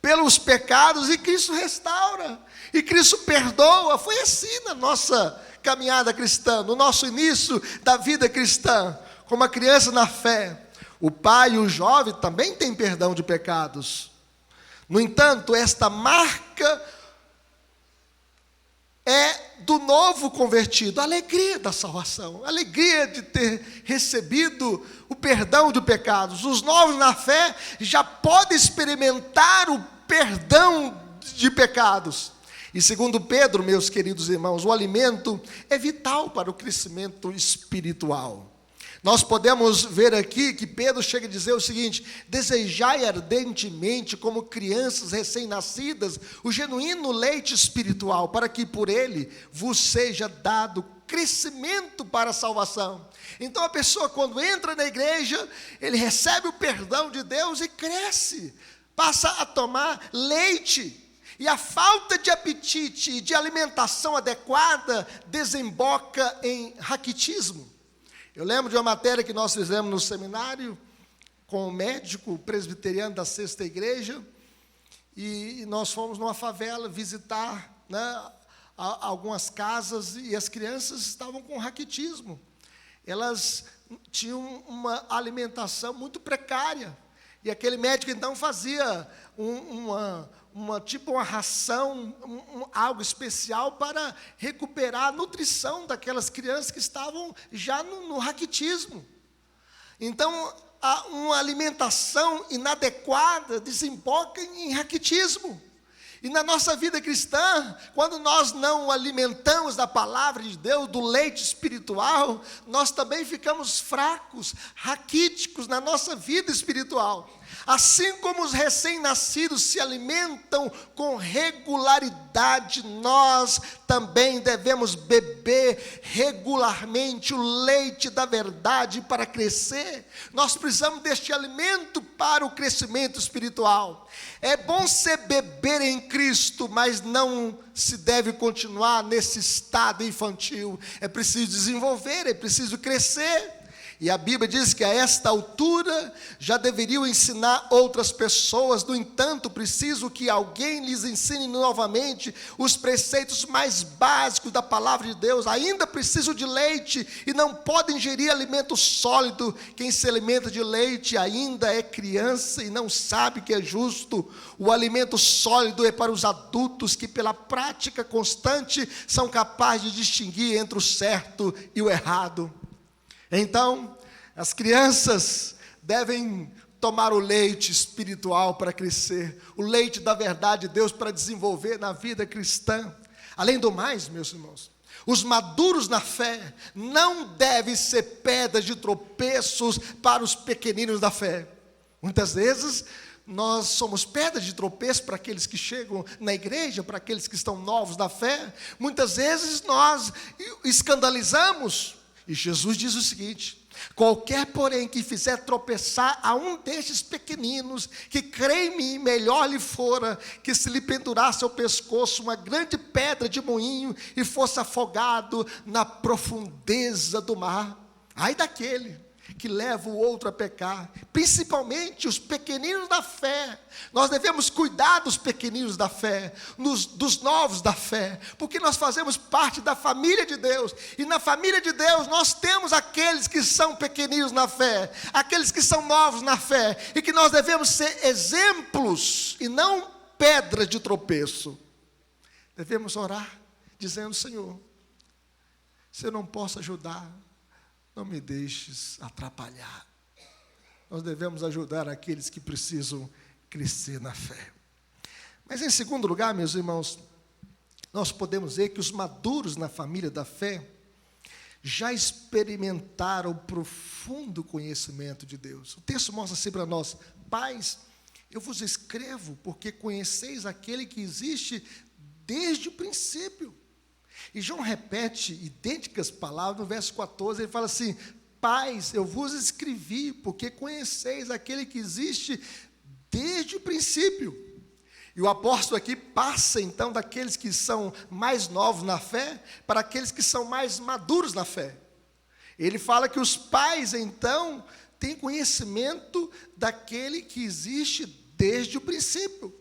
pelos pecados, e Cristo restaura, e Cristo perdoa. Foi assim na nossa caminhada cristã, no nosso início da vida cristã, como a criança na fé. O pai e o jovem também têm perdão de pecados. No entanto, esta marca é do novo convertido, a alegria da salvação, a alegria de ter recebido o perdão de pecados. Os novos na fé já podem experimentar o perdão de pecados. E segundo Pedro, meus queridos irmãos, o alimento é vital para o crescimento espiritual. Nós podemos ver aqui que Pedro chega a dizer o seguinte: desejai ardentemente, como crianças recém-nascidas, o genuíno leite espiritual, para que por ele vos seja dado crescimento para a salvação. Então a pessoa, quando entra na igreja, ele recebe o perdão de Deus e cresce, passa a tomar leite. E a falta de apetite e de alimentação adequada desemboca em raquitismo. Eu lembro de uma matéria que nós fizemos no seminário com um médico presbiteriano da Sexta Igreja, e nós fomos numa favela visitar, né, algumas casas, e as crianças estavam com raquitismo. Elas tinham uma alimentação muito precária, e aquele médico então fazia uma ração, algo especial para recuperar a nutrição daquelas crianças que estavam já no raquitismo. Então, uma alimentação inadequada desemboca em raquitismo. E na nossa vida cristã, quando nós não alimentamos da palavra de Deus, do leite espiritual, nós também ficamos fracos, raquíticos na nossa vida espiritual. Assim como os recém-nascidos se alimentam com regularidade, nós também devemos beber regularmente o leite da verdade para crescer. Nós precisamos deste alimento para o crescimento espiritual. É bom se beber em Cristo, mas não se deve continuar nesse estado infantil. É preciso desenvolver, é preciso crescer. E a Bíblia diz que a esta altura já deveriam ensinar outras pessoas. No entanto, preciso que alguém lhes ensine novamente os preceitos mais básicos da palavra de Deus. Ainda precisam de leite e não podem ingerir alimento sólido. Quem se alimenta de leite ainda é criança e não sabe que é justo. O alimento sólido é para os adultos que, pela prática constante, são capazes de distinguir entre o certo e o errado. Então, as crianças devem tomar o leite espiritual para crescer, o leite da verdade de Deus para desenvolver na vida cristã. Além do mais, meus irmãos, os maduros na fé não devem ser pedras de tropeços para os pequeninos da fé. Muitas vezes, nós somos pedras de tropeço para aqueles que chegam na igreja, para aqueles que estão novos na fé. Muitas vezes nós escandalizamos. E Jesus diz o seguinte: qualquer, porém, que fizer tropeçar a um destes pequeninos, que crê em mim, melhor lhe fora que se lhe pendurasse ao pescoço uma grande pedra de moinho e fosse afogado na profundeza do mar. Ai daquele que leva o outro a pecar, principalmente os pequeninos da fé. Nós devemos cuidar dos pequeninos da fé, dos novos da fé, porque nós fazemos parte da família de Deus, e na família de Deus nós temos aqueles que são pequeninos na fé, aqueles que são novos na fé, e que nós devemos ser exemplos e não pedras de tropeço. Devemos orar dizendo: Senhor, se eu não posso ajudar, não me deixes atrapalhar. Nós devemos ajudar aqueles que precisam crescer na fé. Mas em segundo lugar, meus irmãos, nós podemos ver que os maduros na família da fé já experimentaram o profundo conhecimento de Deus. O texto mostra assim para nós: pais, eu vos escrevo porque conheceis aquele que existe desde o princípio. E João repete idênticas palavras no verso 14, ele fala assim: pais, eu vos escrevi, porque conheceis aquele que existe desde o princípio. E o apóstolo aqui passa então daqueles que são mais novos na fé, para aqueles que são mais maduros na fé. Ele fala que os pais então têm conhecimento daquele que existe desde o princípio.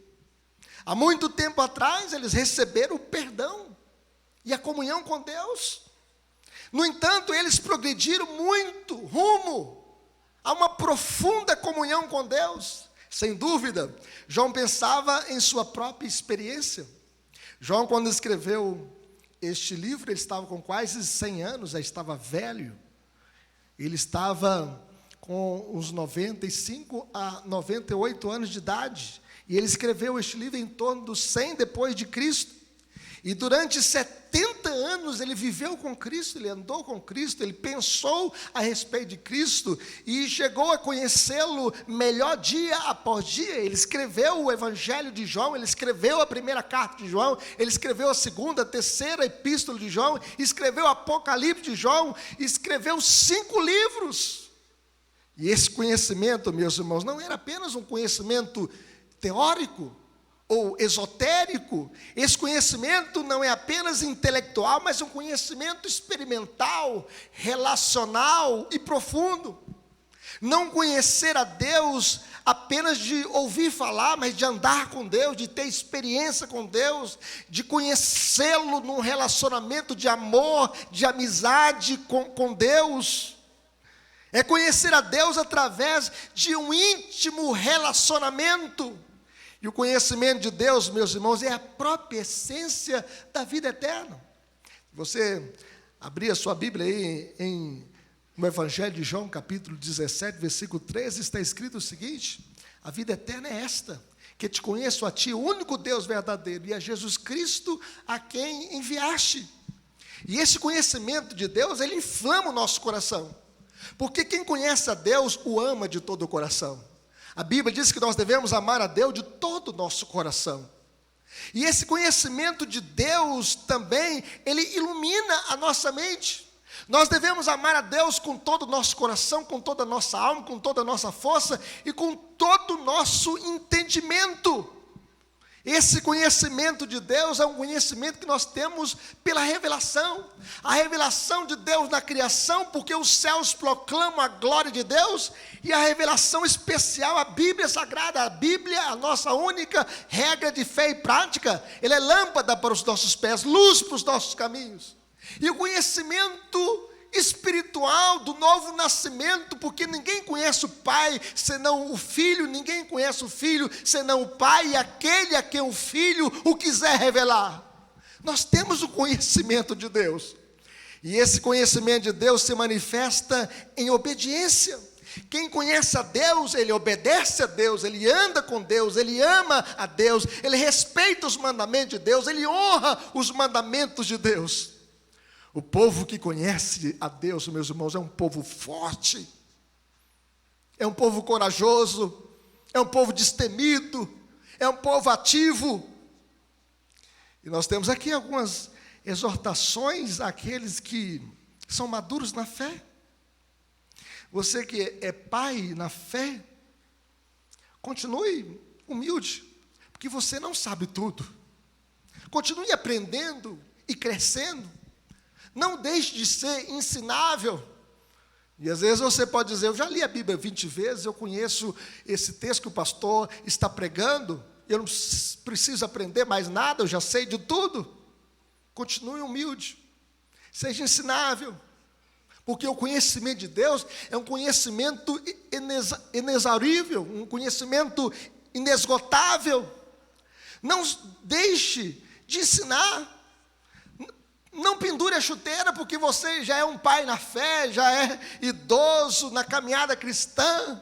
Há muito tempo atrás eles receberam o perdão e a comunhão com Deus. No entanto, eles progrediram muito rumo a uma profunda comunhão com Deus. Sem dúvida, João pensava em sua própria experiência. João, quando escreveu este livro, ele estava com quase 100 anos, já estava velho. Ele estava com uns 95 a 98 anos de idade. E ele escreveu este livro em torno dos 100 depois de Cristo. E durante 70 anos ele viveu com Cristo, ele andou com Cristo, ele pensou a respeito de Cristo e chegou a conhecê-lo melhor dia após dia. Ele escreveu o Evangelho de João, ele escreveu a primeira carta de João, ele escreveu a segunda, a terceira epístola de João, escreveu o Apocalipse de João, escreveu 5 livros. E esse conhecimento, meus irmãos, não era apenas um conhecimento teórico ou esotérico. Esse conhecimento não é apenas intelectual, mas um conhecimento experimental, relacional e profundo. Não conhecer a Deus apenas de ouvir falar, mas de andar com Deus, de ter experiência com Deus, de conhecê-lo num relacionamento de amor, de amizade com Deus. É conhecer a Deus através de um íntimo relacionamento. E o conhecimento de Deus, meus irmãos, é a própria essência da vida eterna. Você abrir a sua Bíblia aí no Evangelho de João, capítulo 17, versículo 13, está escrito o seguinte: a vida eterna é esta, que te conheço a ti, o único Deus verdadeiro, e a Jesus Cristo a quem enviaste. E esse conhecimento de Deus, ele inflama o nosso coração, porque quem conhece a Deus o ama de todo o coração. A Bíblia diz que nós devemos amar a Deus de todo o nosso coração. E esse conhecimento de Deus também, ele ilumina a nossa mente. Nós devemos amar a Deus com todo o nosso coração, com toda a nossa alma, com toda a nossa força e com todo o nosso entendimento. Esse conhecimento de Deus é um conhecimento que nós temos pela revelação. A revelação de Deus na criação, porque os céus proclamam a glória de Deus, e a revelação especial, a Bíblia Sagrada. A Bíblia, a nossa única regra de fé e prática, ela é lâmpada para os nossos pés, luz para os nossos caminhos. E o conhecimento espiritual do novo nascimento, porque ninguém conhece o Pai senão o Filho, ninguém conhece o Filho senão o Pai, e aquele a quem o Filho o quiser revelar. Nós temos o conhecimento de Deus, e esse conhecimento de Deus se manifesta em obediência. Quem conhece a Deus, ele obedece a Deus, ele anda com Deus, ele ama a Deus, ele respeita os mandamentos de Deus, ele honra os mandamentos de Deus. O povo que conhece a Deus, meus irmãos, é um povo forte, é um povo corajoso, é um povo destemido, é um povo ativo. E nós temos aqui algumas exortações àqueles que são maduros na fé. Você que é pai na fé, continue humilde, porque você não sabe tudo. Continue aprendendo e crescendo. Não deixe de ser ensinável. E às vezes você pode dizer, eu já li a Bíblia 20 vezes, eu conheço esse texto que o pastor está pregando, eu não preciso aprender mais nada, eu já sei de tudo. Continue humilde, seja ensinável, porque o conhecimento de Deus é um conhecimento inexaurível, um conhecimento inesgotável. Não deixe de ensinar. Não pendure a chuteira porque você já é um pai na fé, já é idoso na caminhada cristã.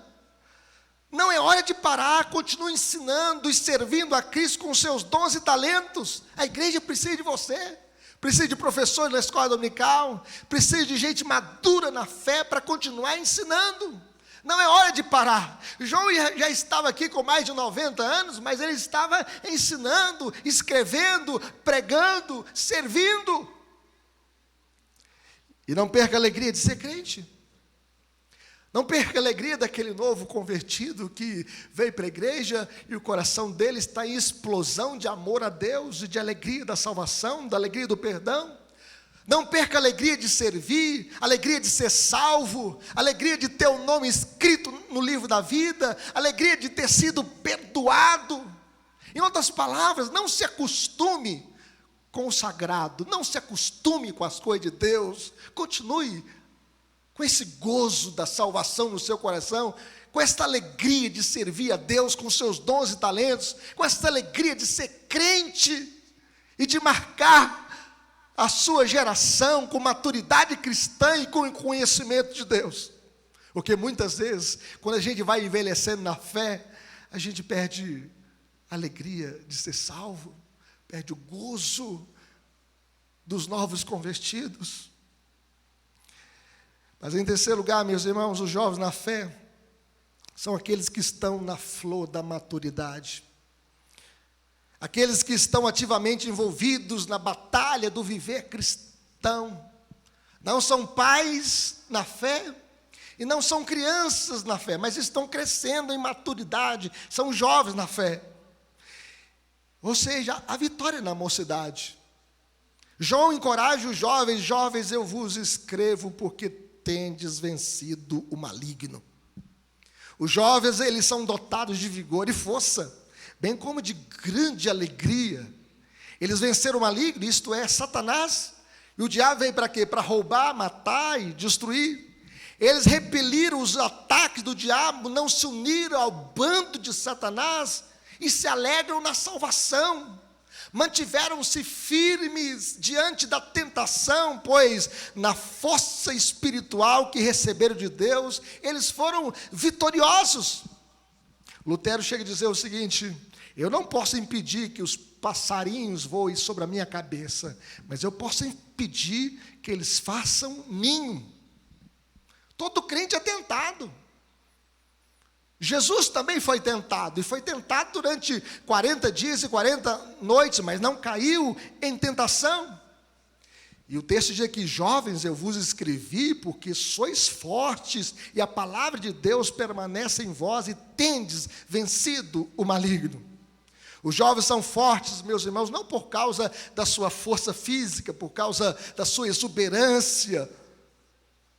Não é hora de parar, continue ensinando e servindo a Cristo com os seus dons e talentos. A igreja precisa de você, precisa de professores na escola dominical, precisa de gente madura na fé para continuar ensinando. Não é hora de parar. João já estava aqui com mais de 90 anos, mas ele estava ensinando, escrevendo, pregando, servindo. E não perca a alegria de ser crente. Não perca a alegria daquele novo convertido que veio para a igreja e o coração dele está em explosão de amor a Deus e de alegria da salvação, da alegria do perdão. Não perca a alegria de servir, a alegria de ser salvo, a alegria de ter o nome escrito no livro da vida, a alegria de ter sido perdoado. Em outras palavras, não se acostume com o sagrado, não se acostume com as coisas de Deus, continue com esse gozo da salvação no seu coração, com esta alegria de servir a Deus com seus dons e talentos, com esta alegria de ser crente e de marcar a sua geração com maturidade cristã e com conhecimento de Deus. Porque muitas vezes, quando a gente vai envelhecendo na fé, a gente perde a alegria de ser salvo, perde o gozo dos novos convertidos. Mas em terceiro lugar, meus irmãos, os jovens na fé são aqueles que estão na flor da maturidade. Aqueles que estão ativamente envolvidos na batalha do viver cristão. Não são pais na fé e não são crianças na fé, mas estão crescendo em maturidade, são jovens na fé. Ou seja, a vitória na mocidade. João encoraja os jovens: jovens, eu vos escrevo porque tendes vencido o maligno. Os jovens, eles são dotados de vigor e força, bem como de grande alegria. Eles venceram o maligno, isto é, Satanás. E o diabo veio para quê? Para roubar, matar e destruir. Eles repeliram os ataques do diabo, não se uniram ao bando de Satanás e se alegram na salvação. Mantiveram-se firmes diante da tentação, pois na força espiritual que receberam de Deus, eles foram vitoriosos. Lutero chega a dizer o seguinte: eu não posso impedir que os passarinhos voem sobre a minha cabeça, mas eu posso impedir que eles façam ninho. Todo crente é tentado. Jesus também foi tentado, e foi tentado durante 40 dias e 40 noites, mas não caiu em tentação. E o texto diz que: jovens, eu vos escrevi porque sois fortes, e a palavra de Deus permanece em vós, e tendes vencido o maligno. Os jovens são fortes, meus irmãos, não por causa da sua força física, por causa da sua exuberância,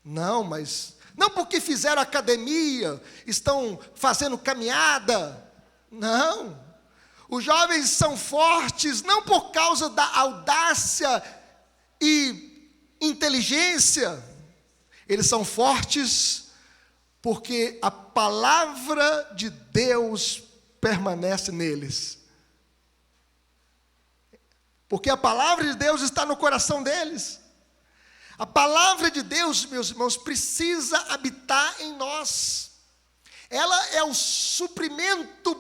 não, mas não porque fizeram academia, estão fazendo caminhada, não. Os jovens são fortes não por causa da audácia e inteligência, eles são fortes porque a palavra de Deus permanece neles. Porque a palavra de Deus está no coração deles. A palavra de Deus, meus irmãos, precisa habitar em nós. Ela é o suprimento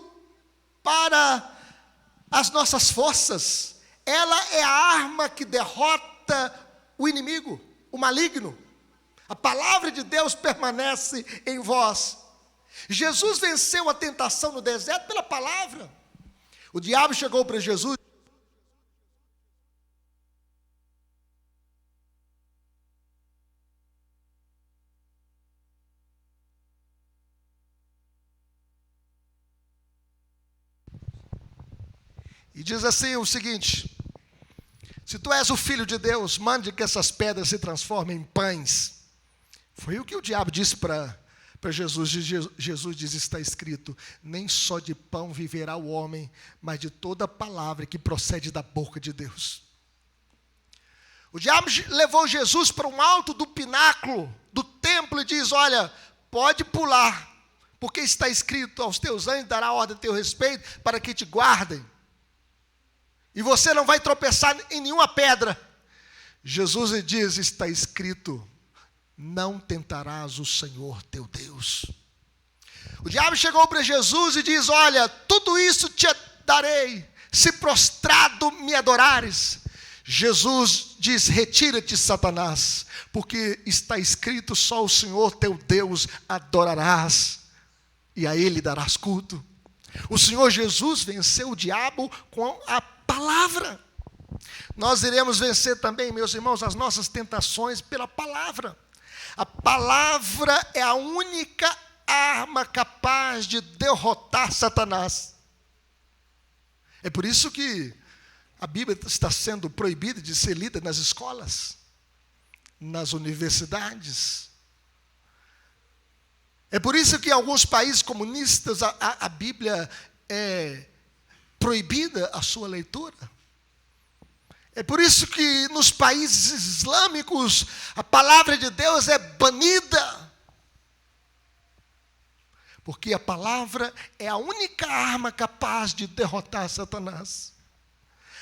para as nossas forças. Ela é a arma que derrota o inimigo, o maligno. A palavra de Deus permanece em vós. Jesus venceu a tentação no deserto pela palavra. O diabo chegou para Jesus. E diz assim o seguinte: se tu és o Filho de Deus, mande que essas pedras se transformem em pães. Foi o que o diabo disse para Jesus. Jesus diz, está escrito, nem só de pão viverá o homem, mas de toda palavra que procede da boca de Deus. O diabo levou Jesus para um alto do pináculo do templo e diz, olha, pode pular, porque está escrito, aos teus anjos dará ordem a teu respeito, para que te guardem. E você não vai tropeçar em nenhuma pedra. Jesus lhe diz, está escrito, não tentarás o Senhor teu Deus. O diabo chegou para Jesus e diz, olha, tudo isso te darei, se prostrado me adorares. Jesus diz, retira-te, Satanás, porque está escrito, só o Senhor teu Deus adorarás, e a Ele darás culto. O Senhor Jesus venceu o diabo com a palavra. Nós iremos vencer também, meus irmãos, as nossas tentações pela palavra. A palavra é a única arma capaz de derrotar Satanás. É por isso que a Bíblia está sendo proibida de ser lida nas escolas, nas universidades. É por isso que em alguns países comunistas a Bíblia é proibida a sua leitura. É por isso que nos países islâmicos a palavra de Deus é banida. Porque a palavra é a única arma capaz de derrotar Satanás.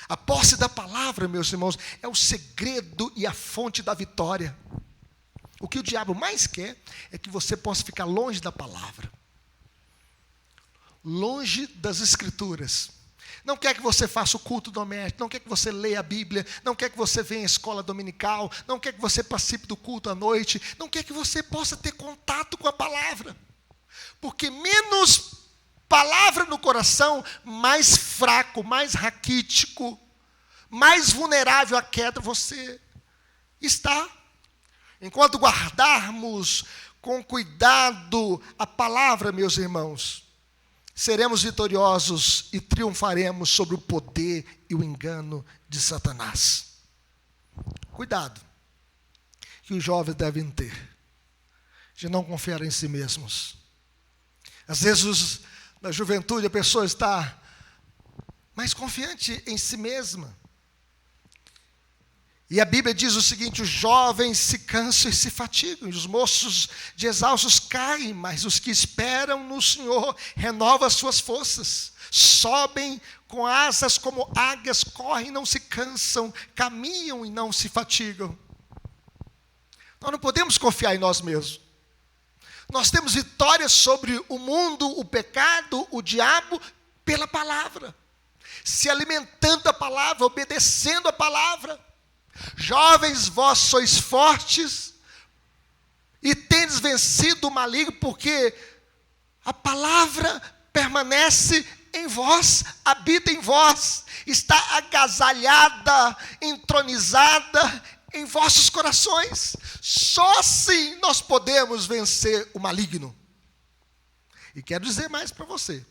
A posse da palavra, meus irmãos, é o segredo e a fonte da vitória. O que o diabo mais quer é que você possa ficar longe da palavra, longe das escrituras. Não quer que você faça o culto doméstico, não quer que você leia a Bíblia, não quer que você venha à escola dominical, não quer que você participe do culto à noite, não quer que você possa ter contato com a palavra. Porque menos palavra no coração, mais fraco, mais raquítico, mais vulnerável à queda você está. Enquanto guardarmos com cuidado a palavra, meus irmãos, seremos vitoriosos e triunfaremos sobre o poder e o engano de Satanás. Cuidado que os jovens devem ter de não confiar em si mesmos. Às vezes, na juventude, a pessoa está mais confiante em si mesma. E a Bíblia diz o seguinte, os jovens se cansam e se fatigam, e os moços de exaustos caem, mas os que esperam no Senhor renovam as suas forças, sobem com asas como águias, correm e não se cansam, caminham e não se fatigam. Nós não podemos confiar em nós mesmos. Nós temos vitória sobre o mundo, o pecado, o diabo, pela palavra. Se alimentando da palavra, obedecendo a palavra. Jovens, vós sois fortes e tendes vencido o maligno, porque a palavra permanece em vós, habita em vós, está agasalhada, entronizada em vossos corações. Só assim nós podemos vencer o maligno. E quero dizer mais para você,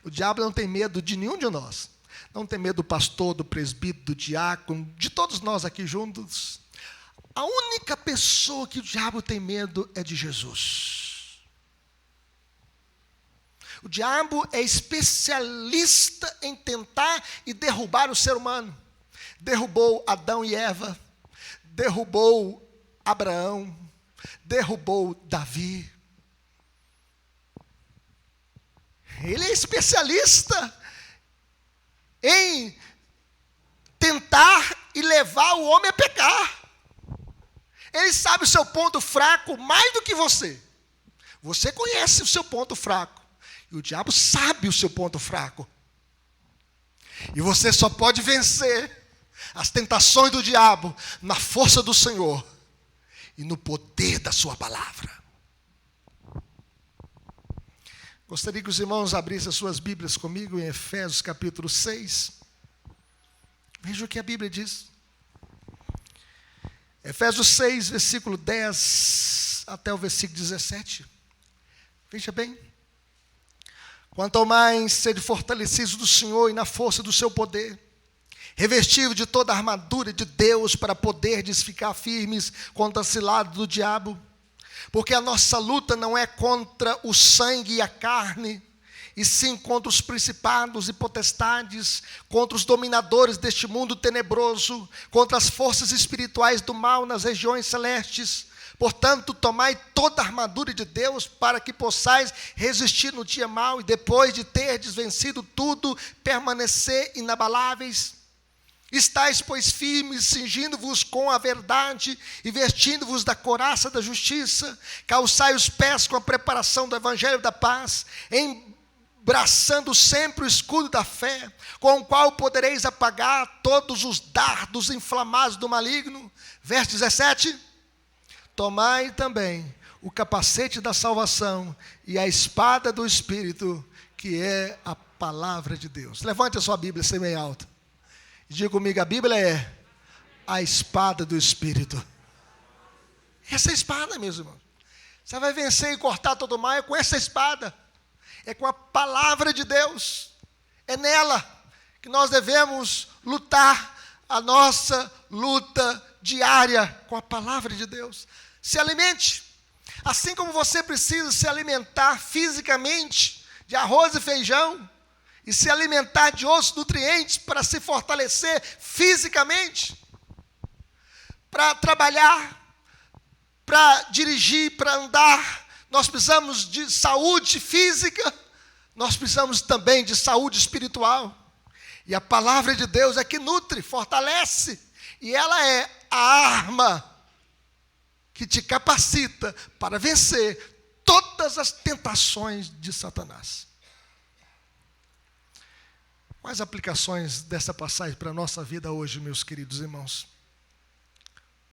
o diabo não tem medo de nenhum de nós. Não tem medo do pastor, do presbítero, do diácono, de todos nós aqui juntos. A única pessoa que o diabo tem medo é de Jesus. O diabo é especialista em tentar e derrubar o ser humano. Derrubou Adão e Eva, derrubou Abraão, derrubou Davi. Ele é especialista em tentar e levar o homem a pecar. Ele sabe o seu ponto fraco mais do que você. Você conhece o seu ponto fraco. E o diabo sabe o seu ponto fraco. E você só pode vencer as tentações do diabo na força do Senhor e no poder da sua palavra. Gostaria que os irmãos abrissem as suas Bíblias comigo em Efésios capítulo 6. Veja o que a Bíblia diz. Efésios 6, versículo 10 até o versículo 17. Veja bem. Quanto ao mais sede fortalecidos do Senhor e na força do seu poder, revestido de toda a armadura de Deus para poderdes ficar firmes contra a cilada do diabo. Porque a nossa luta não é contra o sangue e a carne, e sim contra os principados e potestades, contra os dominadores deste mundo tenebroso, contra as forças espirituais do mal nas regiões celestes. Portanto, tomai toda a armadura de Deus, para que possais resistir no dia mau, e depois de terdes vencido tudo, permanecer inabaláveis. Estais, pois, firmes, cingindo-vos com a verdade, e vestindo-vos da couraça da justiça, calçai os pés com a preparação do evangelho da paz, embraçando sempre o escudo da fé, com o qual podereis apagar todos os dardos inflamados do maligno. Verso 17. Tomai também o capacete da salvação e a espada do Espírito, que é a palavra de Deus. Levante a sua Bíblia, assim bem alto. Diga comigo, a Bíblia é a espada do Espírito. Essa espada, meus irmãos. Você vai vencer e cortar todo o mal, é com essa espada. É com a palavra de Deus. É nela que nós devemos lutar a nossa luta diária com a palavra de Deus. Se alimente. Assim como você precisa se alimentar fisicamente de arroz e feijão, e se alimentar de outros nutrientes para se fortalecer fisicamente, para trabalhar, para dirigir, para andar, nós precisamos de saúde física, nós precisamos também de saúde espiritual. E a palavra de Deus é que nutre, fortalece, e ela é a arma que te capacita para vencer todas as tentações de Satanás. Quais aplicações dessa passagem para a nossa vida hoje, meus queridos irmãos?